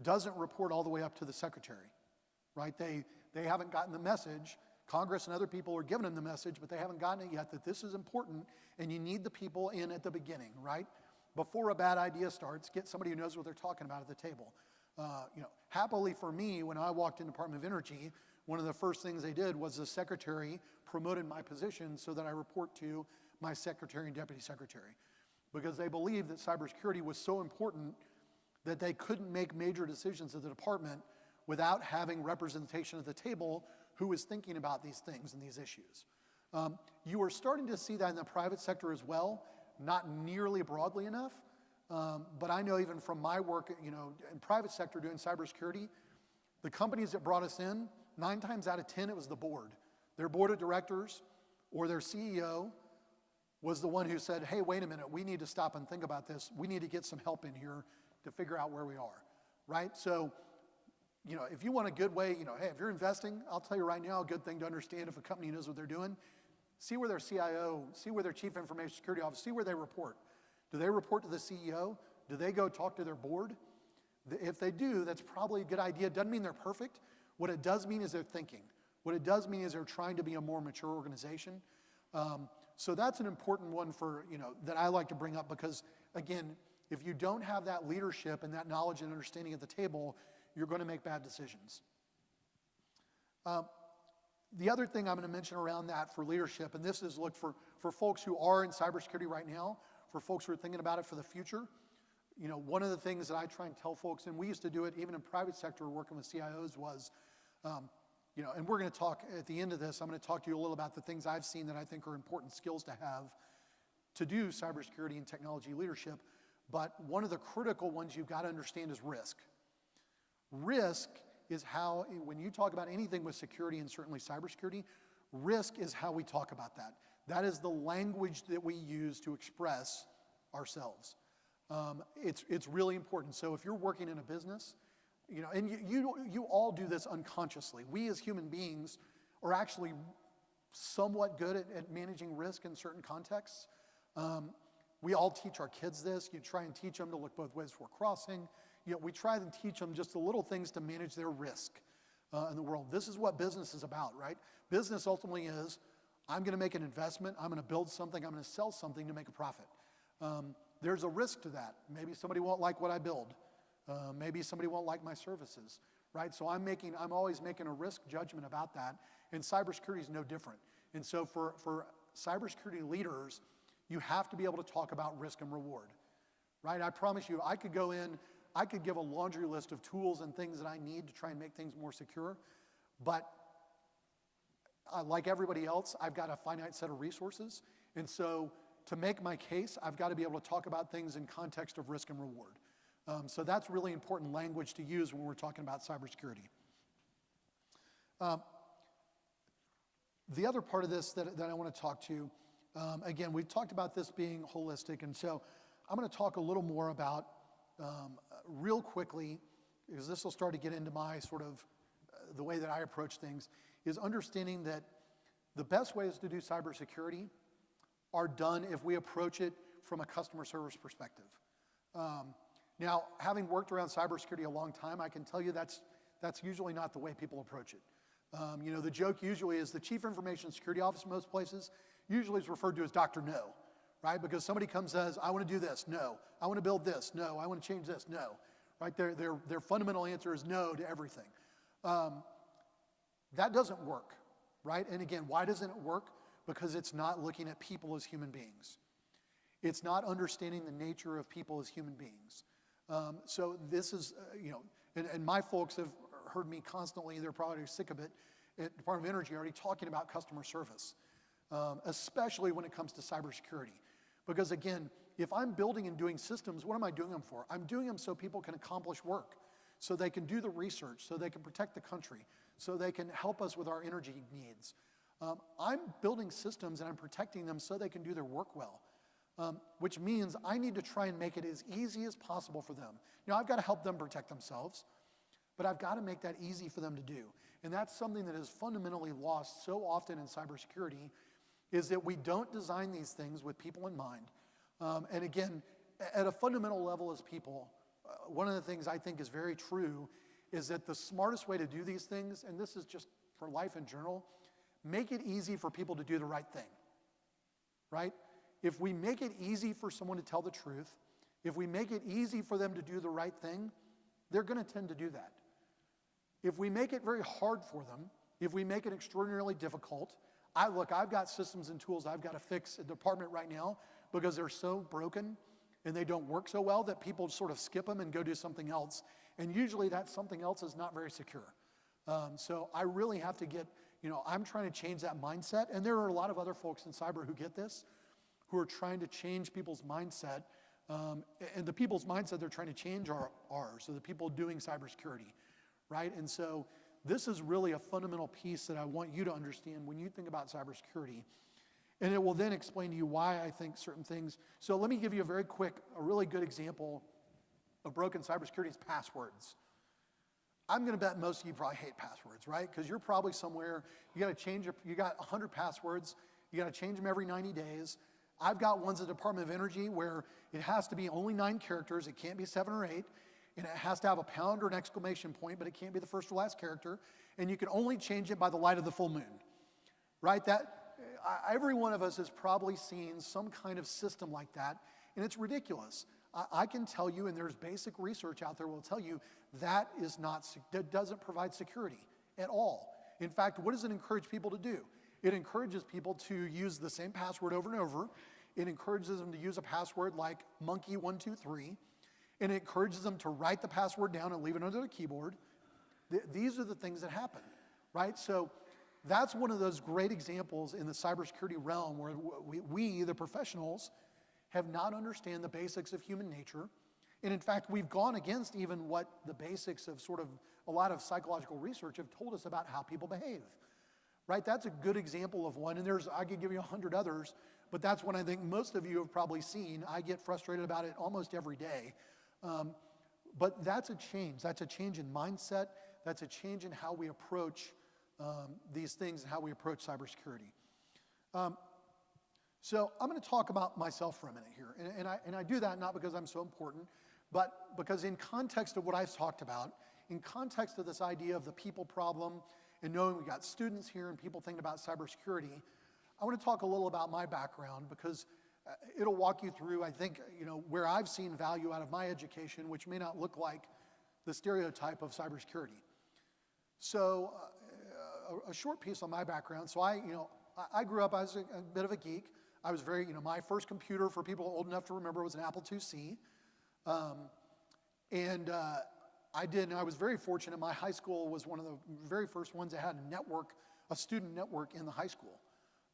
doesn't report all the way up to the secretary, right? They haven't gotten the message Congress and other people are giving them the message, but they haven't gotten it yet that this is important, and you need the people in at the beginning, right? Before a bad idea starts, get somebody who knows what they're talking about at the table. Happily for me, when I walked in the Department of Energy, one of the first things they did was the secretary promoted my position so that I report to my secretary and deputy secretary, because they believed that cybersecurity was so important that they couldn't make major decisions at the department without having representation at the table who was thinking about these things and these issues. You are starting to see that in the private sector as well, not nearly broadly enough, but I know even from my work, in private sector doing cybersecurity, the companies that brought us in, 9 times out of 10, it was the board. Their board of directors or their CEO was the one who said, hey, wait a minute, we need to stop and think about this. We need to get some help in here to figure out where we are, right? So, if you want a good way, hey, if you're investing, I'll tell you right now, a good thing to understand if a company knows what they're doing, see where their CIO, see where their Chief Information Security Officer, see where they report. Do they report to the CEO? Do they go talk to their board? If they do, that's probably a good idea. Doesn't mean they're perfect. What it does mean is they're thinking. What it does mean is they're trying to be a more mature organization. So that's an important one for, that I like to bring up because, again, if you don't have that leadership and that knowledge and understanding at the table, you're going to make bad decisions. The other thing I'm going to mention around that for leadership, and this is, look, for folks who are in cybersecurity right now, for folks who are thinking about it for the future, one of the things that I try and tell folks, and we used to do it even in private sector working with CIOs was, and we're going to talk at the end of this, I'm going to talk to you a little about the things I've seen that I think are important skills to have to do cybersecurity and technology leadership. But one of the critical ones you've got to understand is risk. Risk is how, when you talk about anything with security and certainly cybersecurity, risk is how we talk about that. That is the language that we use to express ourselves. It's really important. So if you're working in a business, and you all do this unconsciously. We as human beings are actually somewhat good at managing risk in certain contexts. We all teach our kids this. You try and teach them to look both ways before crossing. We try and teach them just the little things to manage their risk in the world. This is what business is about, right? Business ultimately is, I'm going to make an investment, I'm going to build something, I'm going to sell something to make a profit. There's a risk to that. Maybe somebody won't like what I build. Maybe somebody won't like my services, right? So I'm always making a risk judgment about that, and cybersecurity is no different. And so for cybersecurity leaders, you have to be able to talk about risk and reward, right? I promise you, I could go in, I could give a laundry list of tools and things that I need to try and make things more secure, but like everybody else, I've got a finite set of resources, and so to make my case, I've got to be able to talk about things in context of risk and reward. So that's really important language to use when we're talking about cybersecurity. The other part of this that I want to talk to, again, we've talked about this being holistic, and so I'm going to talk a little more about, real quickly, because this will start to get into my sort of, the way that I approach things, is understanding that the best ways to do cybersecurity are done if we approach it from a customer service perspective. Now, having worked around cybersecurity a long time, I can tell you that's usually not the way people approach it. The joke usually is the Chief Information Security Officer in most places usually is referred to as Dr. No, right? Because somebody comes and says, I want to do this, no. I want to build this, no. I want to change this, no. Right? Their fundamental answer is no to everything. That doesn't work, right? And again, why doesn't it work? Because it's not looking at people as human beings. It's not understanding the nature of people as human beings. So this is, and my folks have heard me constantly, they're probably sick of it, at Department of Energy already talking about customer service, especially when it comes to cybersecurity. Because again, if I'm building and doing systems, what am I doing them for? I'm doing them so people can accomplish work, so they can do the research, so they can protect the country, so they can help us with our energy needs. I'm building systems and I'm protecting them so they can do their work well. Which means I need to try and make it as easy as possible for them. I've got to help them protect themselves, but I've got to make that easy for them to do. And that's something that is fundamentally lost so often in cybersecurity, is that we don't design these things with people in mind. And again, at a fundamental level as people, one of the things I think is very true is that the smartest way to do these things, and this is just for life in general, make it easy for people to do the right thing, right? If we make it easy for someone to tell the truth, if we make it easy for them to do the right thing, they're going to tend to do that. If we make it very hard for them, if we make it extraordinarily difficult, I've got systems and tools I've got to fix at the department right now because they're so broken and they don't work so well that people sort of skip them and go do something else. And usually that something else is not very secure. So I really have to get, I'm trying to change that mindset. And there are a lot of other folks in cyber who get this, who are trying to change people's mindset. And the people's mindset they're trying to change are ours, so the people doing cybersecurity, right? And so this is really a fundamental piece that I want you to understand when you think about cybersecurity. And it will then explain to you why I think certain things. So let me give you a really good example of broken cybersecurity is passwords. I'm going to bet most of you probably hate passwords, right? Because you're probably somewhere, you got 100 passwords, you got to change them every 90 days. I've got ones at the Department of Energy where it has to be only 9 characters, it can't be 7 or 8, and it has to have a pound or an exclamation point, but it can't be the first or last character, and you can only change it by the light of the full moon, right? Every one of us has probably seen some kind of system like that, and it's ridiculous. I can tell you, and there's basic research out there will tell you, that doesn't provide security at all. In fact, what does it encourage people to do? It encourages people to use the same password over and over. It encourages them to use a password like monkey123, and it encourages them to write the password down and leave it under the keyboard. These are the things that happen, right? So that's one of those great examples in the cybersecurity realm where we, the professionals, have not understand the basics of human nature. And in fact, we've gone against even what the basics of sort of a lot of psychological research have told us about how people behave, right? That's a good example of one. And I could give you 100 others, but that's one I think most of you have probably seen. I get frustrated about it almost every day. But that's a change. That's a change in mindset. That's a change in how we approach these things and how we approach cybersecurity. So I'm going to talk about myself for a minute here. And I do that not because I'm so important, but because in context of what I've talked about, in context of this idea of the people problem, and knowing we got students here and people thinking about cybersecurity, I want to talk a little about my background because it'll walk you through, I think, where I've seen value out of my education, which may not look like the stereotype of cybersecurity. So a short piece on my background. So I grew up as a bit of a geek. I was my first computer, for people old enough to remember, was an Apple IIc. I was very fortunate. My high school was one of the very first ones that had a student network in the high school.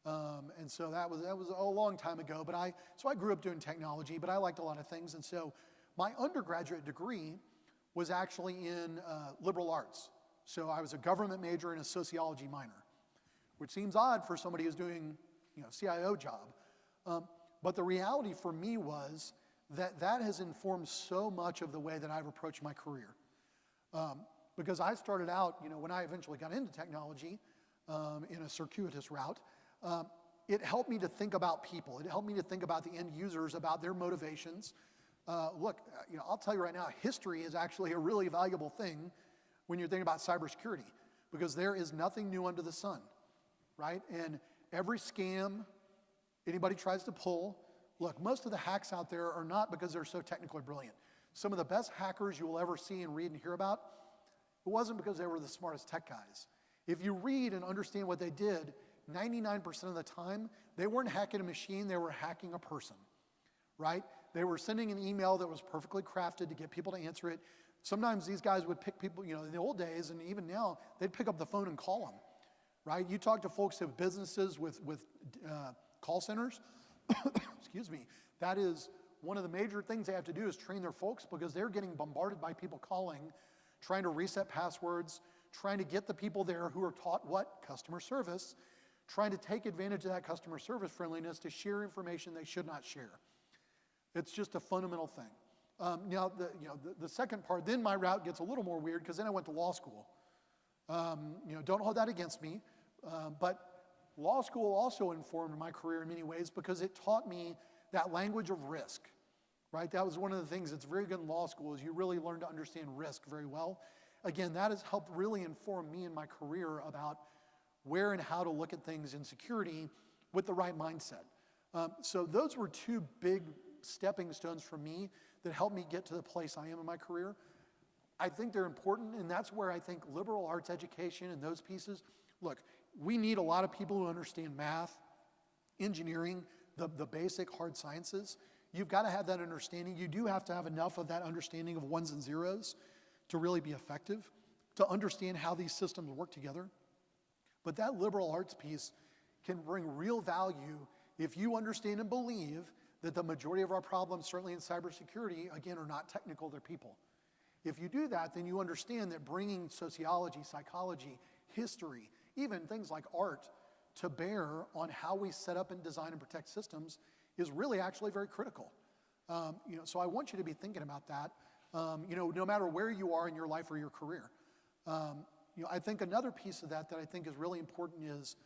And so that was a long time ago. So I grew up doing technology, but I liked a lot of things. And so my undergraduate degree was actually in liberal arts. So I was a government major and a sociology minor, which seems odd for somebody who's doing CIO job. But the reality for me was that has informed so much of the way that I've approached my career. Because I started out, when I eventually got into technology in a circuitous route, it helped me to think about people. It helped me to think about the end users, about their motivations. Look, I'll tell you right now, history is actually a really valuable thing when you're thinking about cybersecurity, because there is nothing new under the sun, right? And every scam anybody tries to pull, look, most of the hacks out there are not because they're so technically brilliant. Some of the best hackers you will ever see and read and hear about, it wasn't because they were the smartest tech guys. If you read and understand what they did, 99% of the time, they weren't hacking a machine, they were hacking a person, right? They were sending an email that was perfectly crafted to get people to answer it. Sometimes these guys would pick people, in the old days, and even now, they'd pick up the phone and call them, right? You talk to folks who have businesses with call centers, excuse me, that is one of the major things they have to do is train their folks, because they're getting bombarded by people calling, trying to reset passwords, trying to get the people there who are taught what? Customer service, trying to take advantage of that customer service friendliness to share information they should not share. It's just a fundamental thing. Now, the second part, then my route gets a little more weird, because then I went to law school. Don't hold that against me, but law school also informed my career in many ways, because it taught me that language of risk, right? That was one of the things that's very good in law school, is you really learn to understand risk very well. Again, that has helped really inform me in my career about where and how to look at things in security with the right mindset. So those were two big stepping stones for me that helped me get to the place I am in my career. I think they're important, and that's where I think liberal arts education and those pieces, look, we need a lot of people who understand math, engineering, the basic hard sciences. You've got to have that understanding. You do have to have enough of that understanding of ones and zeros to really be effective, to understand how these systems work together. But that liberal arts piece can bring real value if you understand and believe that the majority of our problems, certainly in cybersecurity, again, are not technical, they're people. If you do that, then you understand that bringing sociology, psychology, history, even things like art to bear on how we set up and design and protect systems is really actually very critical. So I want you to be thinking about that, no matter where you are in your life or your career. I think another piece of that I think is really important is,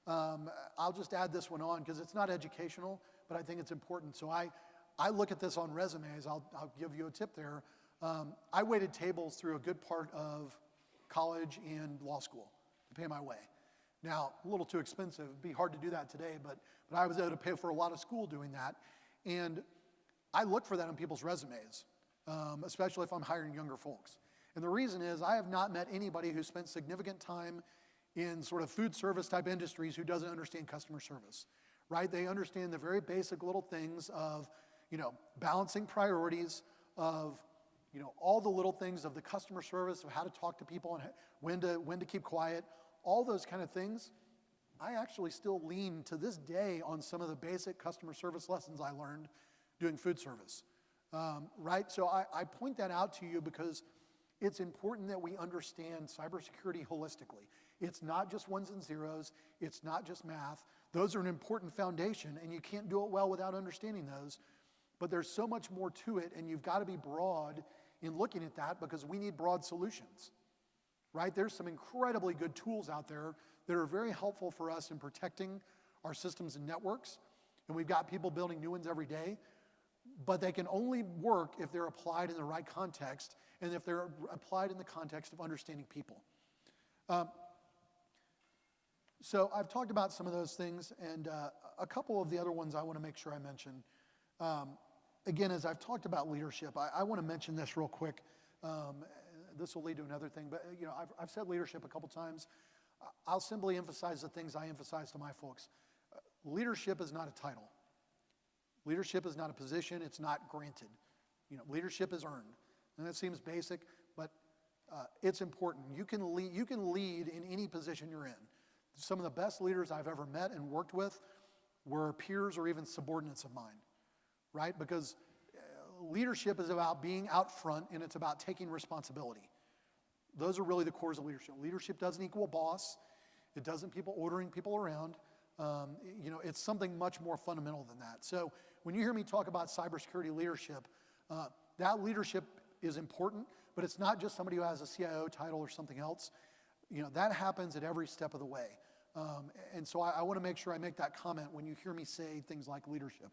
I'll just add this one on because it's not educational, but I think it's important. So I look at this on resumes. I'll give you a tip there. I waited tables through a good part of college and law school to pay my way. Now, a little too expensive. It'd be hard to do that today, but I was able to pay for a lot of school doing that. And I look for that on people's resumes, especially if I'm hiring younger folks. And the reason is I have not met anybody who spent significant time in sort of food service type industries who doesn't understand customer service, right? They understand the very basic little things of, balancing priorities, of, all the little things of the customer service, of how to talk to people and when to keep quiet, all those kind of things. I actually still lean to this day on some of the basic customer service lessons I learned doing food service, right? So I point that out to you because it's important that we understand cybersecurity holistically. It's not just ones and zeros. It's not just math. Those are an important foundation, and you can't do it well without understanding those. But there's so much more to it, and you've got to be broad in looking at that because we need broad solutions, right? There's some incredibly good tools out there that are very helpful for us in protecting our systems and networks, and we've got people building new ones every day, but they can only work if they're applied in the right context and if they're applied in the context of understanding people. So I've talked about some of those things, and a couple of the other ones I want to make sure I mention. Again, as I've talked about leadership, I want to mention this real quick. This will lead to another thing, but I've said leadership a couple times. I'll simply emphasize the things I emphasize to my folks. Leadership is not a title. Leadership is not a position. It's not granted. Leadership is earned. And that seems basic, but it's important. You can lead in any position you're in. Some of the best leaders I've ever met and worked with were peers or even subordinates of mine, right? Because leadership is about being out front and it's about taking responsibility. Those are really the cores of leadership. Leadership doesn't equal boss. It doesn't people ordering people around. It's something much more fundamental than that. So when you hear me talk about cybersecurity leadership, that leadership is important, but it's not just somebody who has a CIO title or something else. That happens at every step of the way. And so I want to make sure I make that comment when you hear me say things like leadership.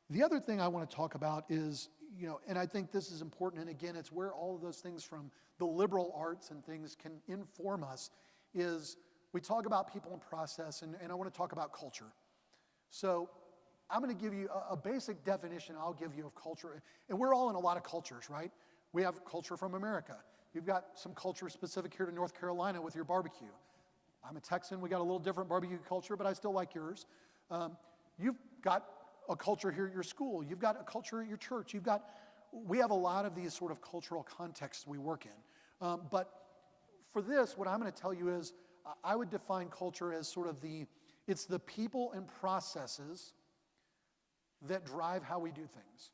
The other thing I want to talk about is, and I think this is important, and again, it's where all of those things from the liberal arts and things can inform us, is we talk about people and process, and I want to talk about culture. So I'm going to give you a basic definition I'll give you of culture. And we're all in a lot of cultures, right? We have culture from America. You've got some culture specific here to North Carolina with your barbecue. I'm a Texan. We got a little different barbecue culture, but I still like yours. You've got a culture here at your school. You've got a culture at your church. We have a lot of these sort of cultural contexts we work in. But for this, what I'm going to tell you is I would define culture as sort of it's the people and processes that drive how we do things,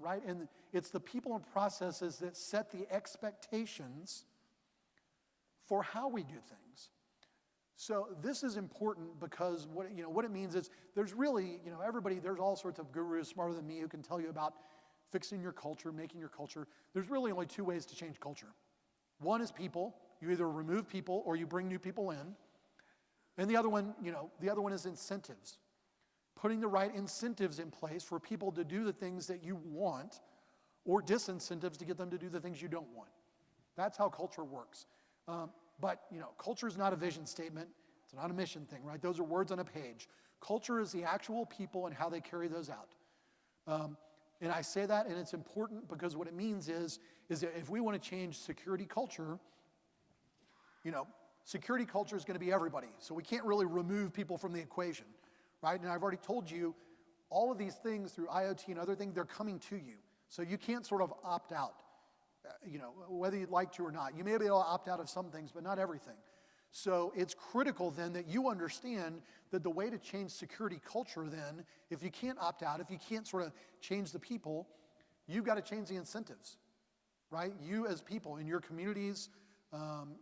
right? And it's the people and processes that set the expectations for how we do things. So this is important because what it means is there's really, there's all sorts of gurus smarter than me who can tell you about fixing your culture, making your culture. There's really only two ways to change culture. One is people. You either remove people or you bring new people in. And the other one is incentives. Putting the right incentives in place for people to do the things that you want or disincentives to get them to do the things you don't want. That's how culture works. But culture is not a vision statement. It's not a mission thing, right? Those are words on a page. Culture is the actual people and how they carry those out. And I say that, and it's important because what it means is that if we want to change security culture, security culture is going to be everybody. So we can't really remove people from the equation, right? And I've already told you, all of these things through IoT and other things, they're coming to you. So you can't sort of opt out, whether you'd like to or not. You may be able to opt out of some things, but not everything. So it's critical then that you understand that the way to change security culture then, if you can't opt out, if you can't sort of change the people, you've got to change the incentives, right? You as people in your communities,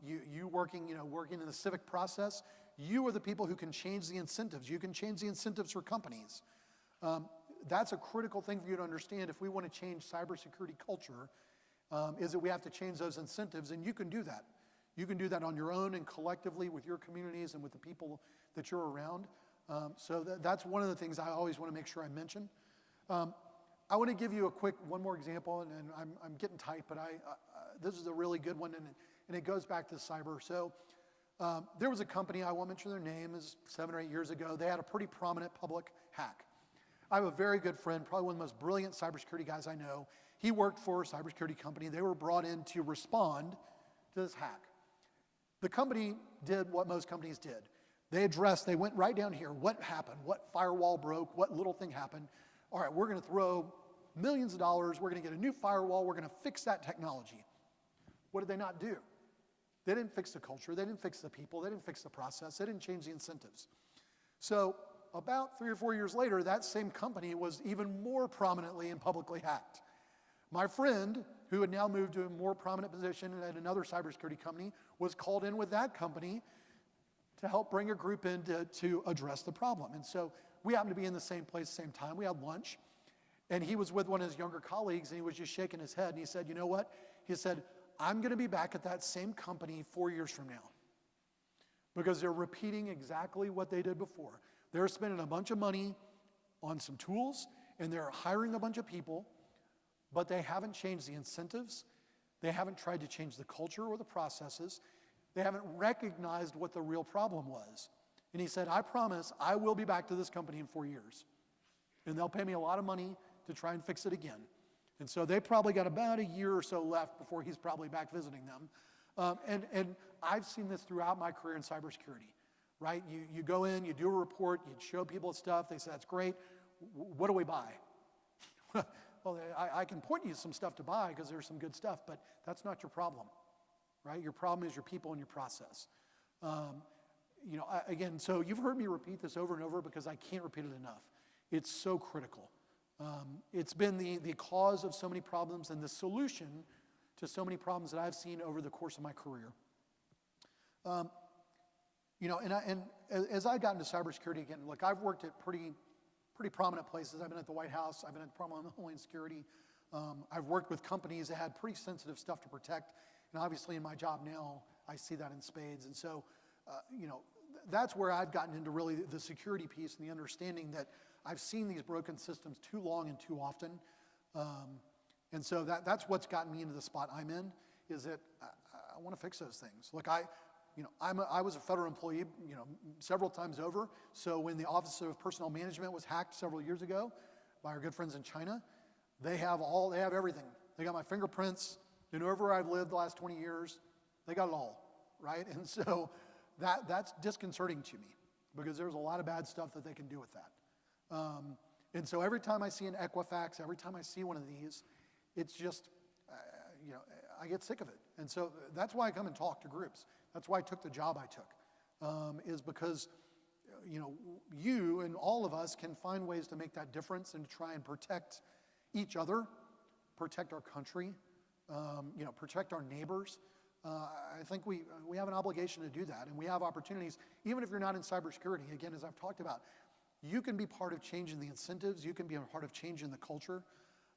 you working in the civic process, you are the people who can change the incentives. You can change the incentives for companies. That's a critical thing for you to understand if we want to change cybersecurity culture, is that we have to change those incentives, and you can do that. You can do that on your own and collectively with your communities and with the people that you're around. So that's one of the things I always want to make sure I mention. I want to give you one more example, and I'm getting tight, but this is a really good one, and it goes back to cyber. So there was a company, I won't mention their name, it was 7 or 8 years ago. They had a pretty prominent public hack. I have a very good friend, probably one of the most brilliant cybersecurity guys I know. He worked for a cybersecurity company. They were brought in to respond to this hack. The company did what most companies did. They went right down here. What happened? What firewall broke? What little thing happened? All right, we're going to throw millions of dollars. We're going to get a new firewall. We're going to fix that technology. What did they not do? They didn't fix the culture. They didn't fix the people. They didn't fix the process. They didn't change the incentives. So about 3 or 4 years later, that same company was even more prominently and publicly hacked. My friend, who had now moved to a more prominent position at another cybersecurity company, was called in with that company to help bring a group in to address the problem. And so we happened to be in the same place at the same time. We had lunch, and he was with one of his younger colleagues, and he was just shaking his head, and he said, you know what? He said, I'm going to be back at that same company 4 years from now because they're repeating exactly what they did before. They're spending a bunch of money on some tools, and they're hiring a bunch of people, but they haven't changed the incentives. They haven't tried to change the culture or the processes. They haven't recognized what the real problem was. And he said, I promise I will be back to this company in 4 years. And they'll pay me a lot of money to try and fix it again. And so they probably got about a year or so left before he's probably back visiting them. And I've seen this throughout my career in cybersecurity, right? You go in, you do a report, you show people stuff. They say, that's great. What do we buy? Well, I can point you some stuff to buy because there's some good stuff, but that's not your problem, right? Your problem is your people and your process. Again, so you've heard me repeat this over and over because I can't repeat it enough. It's so critical. It's been the cause of so many problems and the solution to so many problems that I've seen over the course of my career. As I got into cybersecurity again, look, I've worked at pretty prominent places. I've been at the White House. I've been at prominent Homeland Security. I've worked with companies that had pretty sensitive stuff to protect. And obviously in my job now, I see that in spades. And so, that's where I've gotten into really the security piece and the understanding that I've seen these broken systems too long and too often. And so that's what's gotten me into the spot I'm in, is that I want to fix those things. Look, I was a federal employee, several times over. So when the Office of Personnel Management was hacked several years ago by our good friends in China, they have everything. They got my fingerprints, and wherever I've lived the last 20 years, they got it all, right? And so that's disconcerting to me because there's a lot of bad stuff that they can do with that. And so every time I see an Equifax, every time I see one of these, it's just, I get sick of it. And so that's why I come and talk to groups. That's why I took the job I took, is because, you and all of us can find ways to make that difference and to try and protect each other, protect our country, protect our neighbors. I think we have an obligation to do that, and we have opportunities, even if you're not in cybersecurity. Again, as I've talked about, you can be part of changing the incentives. You can be a part of changing the culture.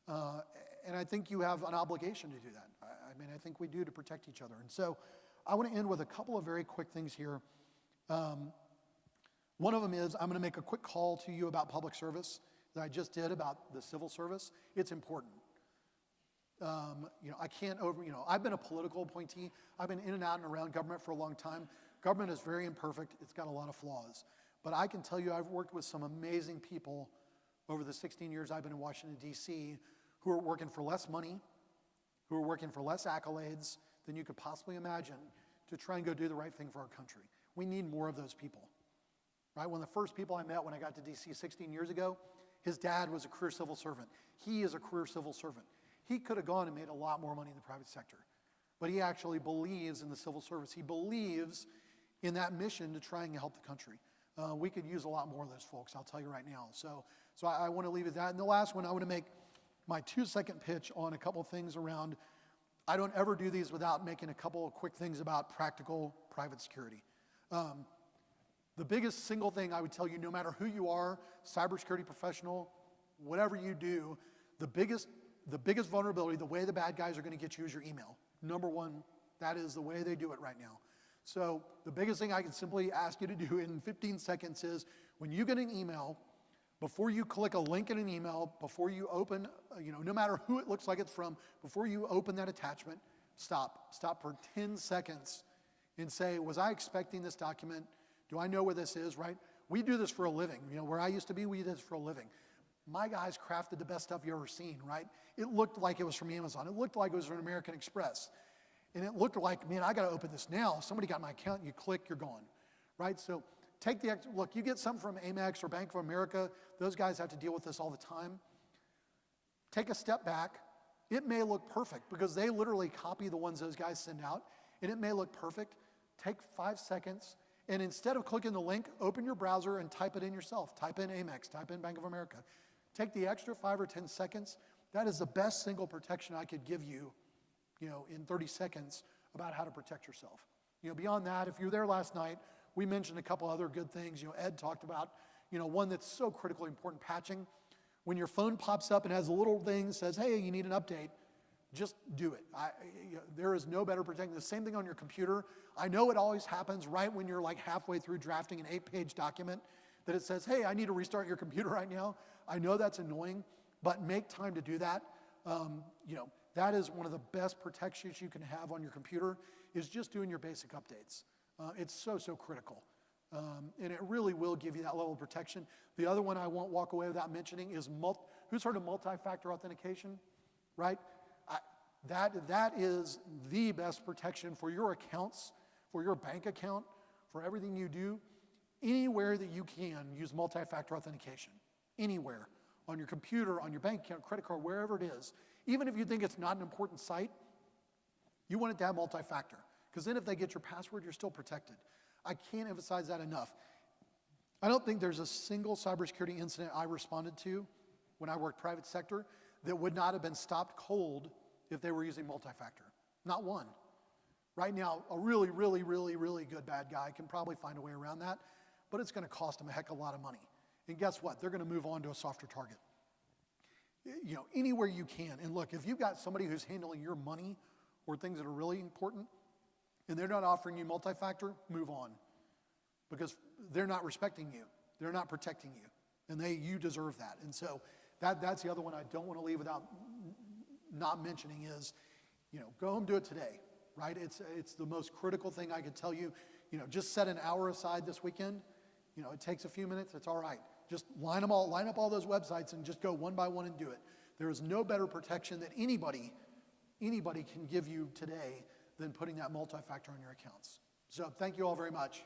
And I think you have an obligation to do that. I think we do to protect each other. And so I want to end with a couple of very quick things here. One of them is I'm going to make a quick call to you about public service that I just did about the civil service. It's important. I can't I've been a political appointee. I've been in and out and around government for a long time. Government is very imperfect. It's got a lot of flaws. But I can tell you I've worked with some amazing people over the 16 years I've been in Washington, D.C., who are working for less money, who are working for less accolades than you could possibly imagine to try and go do the right thing for our country. We need more of those people. Right? One of the first people I met when I got to D.C. 16 years ago, his dad was a career civil servant. He is a career civil servant. He could have gone and made a lot more money in the private sector. But he actually believes in the civil service. He believes in that mission to try and help the country. We could use a lot more of those folks, I'll tell you right now. So I want to leave it at that. And the last one, I want to make my 2-second pitch on a couple of things around, I don't ever do these without making a couple of quick things about practical private security. The biggest single thing I would tell you, no matter who you are, cybersecurity professional, whatever you do, the biggest vulnerability, the way the bad guys are going to get you is your email. Number one, that is the way they do it right now. So the biggest thing I can simply ask you to do in 15 seconds is when you get an email, before you click a link in an email, before you open, no matter who it looks like it's from, before you open that attachment, stop. Stop for 10 seconds and say, was I expecting this document? Do I know where this is, right? We do this for a living. Where I used to be, we did this for a living. My guys crafted the best stuff you've ever seen, right? It looked like it was from Amazon. It looked like it was from American Express. And it looked like, man, I got to open this now. Somebody got my account, you click, you're gone, right? So take look, you get something from Amex or Bank of America, those guys have to deal with this all the time. Take a step back. It may look perfect because they literally copy the ones those guys send out, and it may look perfect. Take 5 seconds, and instead of clicking the link, open your browser and type it in yourself. Type in Amex, type in Bank of America. Take the extra 5 or 10 seconds. That is the best single protection I could give you, in 30 seconds about how to protect yourself. Beyond that, if you were there last night, we mentioned a couple other good things. Ed talked about, one that's so critically important, patching. When your phone pops up and has a little thing that says, hey, you need an update, just do it. There is no better protection. The same thing on your computer. I know it always happens right when you're like halfway through drafting an 8-page document that it says, hey, I need to restart your computer right now. I know that's annoying, but make time to do that. That is one of the best protections you can have on your computer is just doing your basic updates. It's so critical. And it really will give you that level of protection. The other one I won't walk away without mentioning is, who's heard of multi-factor authentication, right? That is the best protection for your accounts, for your bank account, for everything you do. Anywhere that you can, use multi-factor authentication. Anywhere. On your computer, on your bank account, credit card, wherever it is. Even if you think it's not an important site, you want it to have multi-factor. Because then if they get your password, you're still protected. I can't emphasize that enough. I don't think there's a single cybersecurity incident I responded to when I worked private sector that would not have been stopped cold if they were using multi-factor. Not one. Right now, a really good bad guy can probably find a way around that, but it's going to cost them a heck of a lot of money. And guess what? They're going to move on to a softer target. Anywhere you can. And look, if you've got somebody who's handling your money or things that are really important, and they're not offering you multi-factor, move on. Because they're not respecting you. They're not protecting you. And you deserve that. And so that's the other one I don't want to leave without not mentioning is, go home, do it today, right? It's the most critical thing I could tell you. Just set an hour aside this weekend. It takes a few minutes, it's all right. Just line up all those websites and just go one by one and do it. There is no better protection that anybody can give you today than putting that multi-factor on your accounts. So thank you all very much.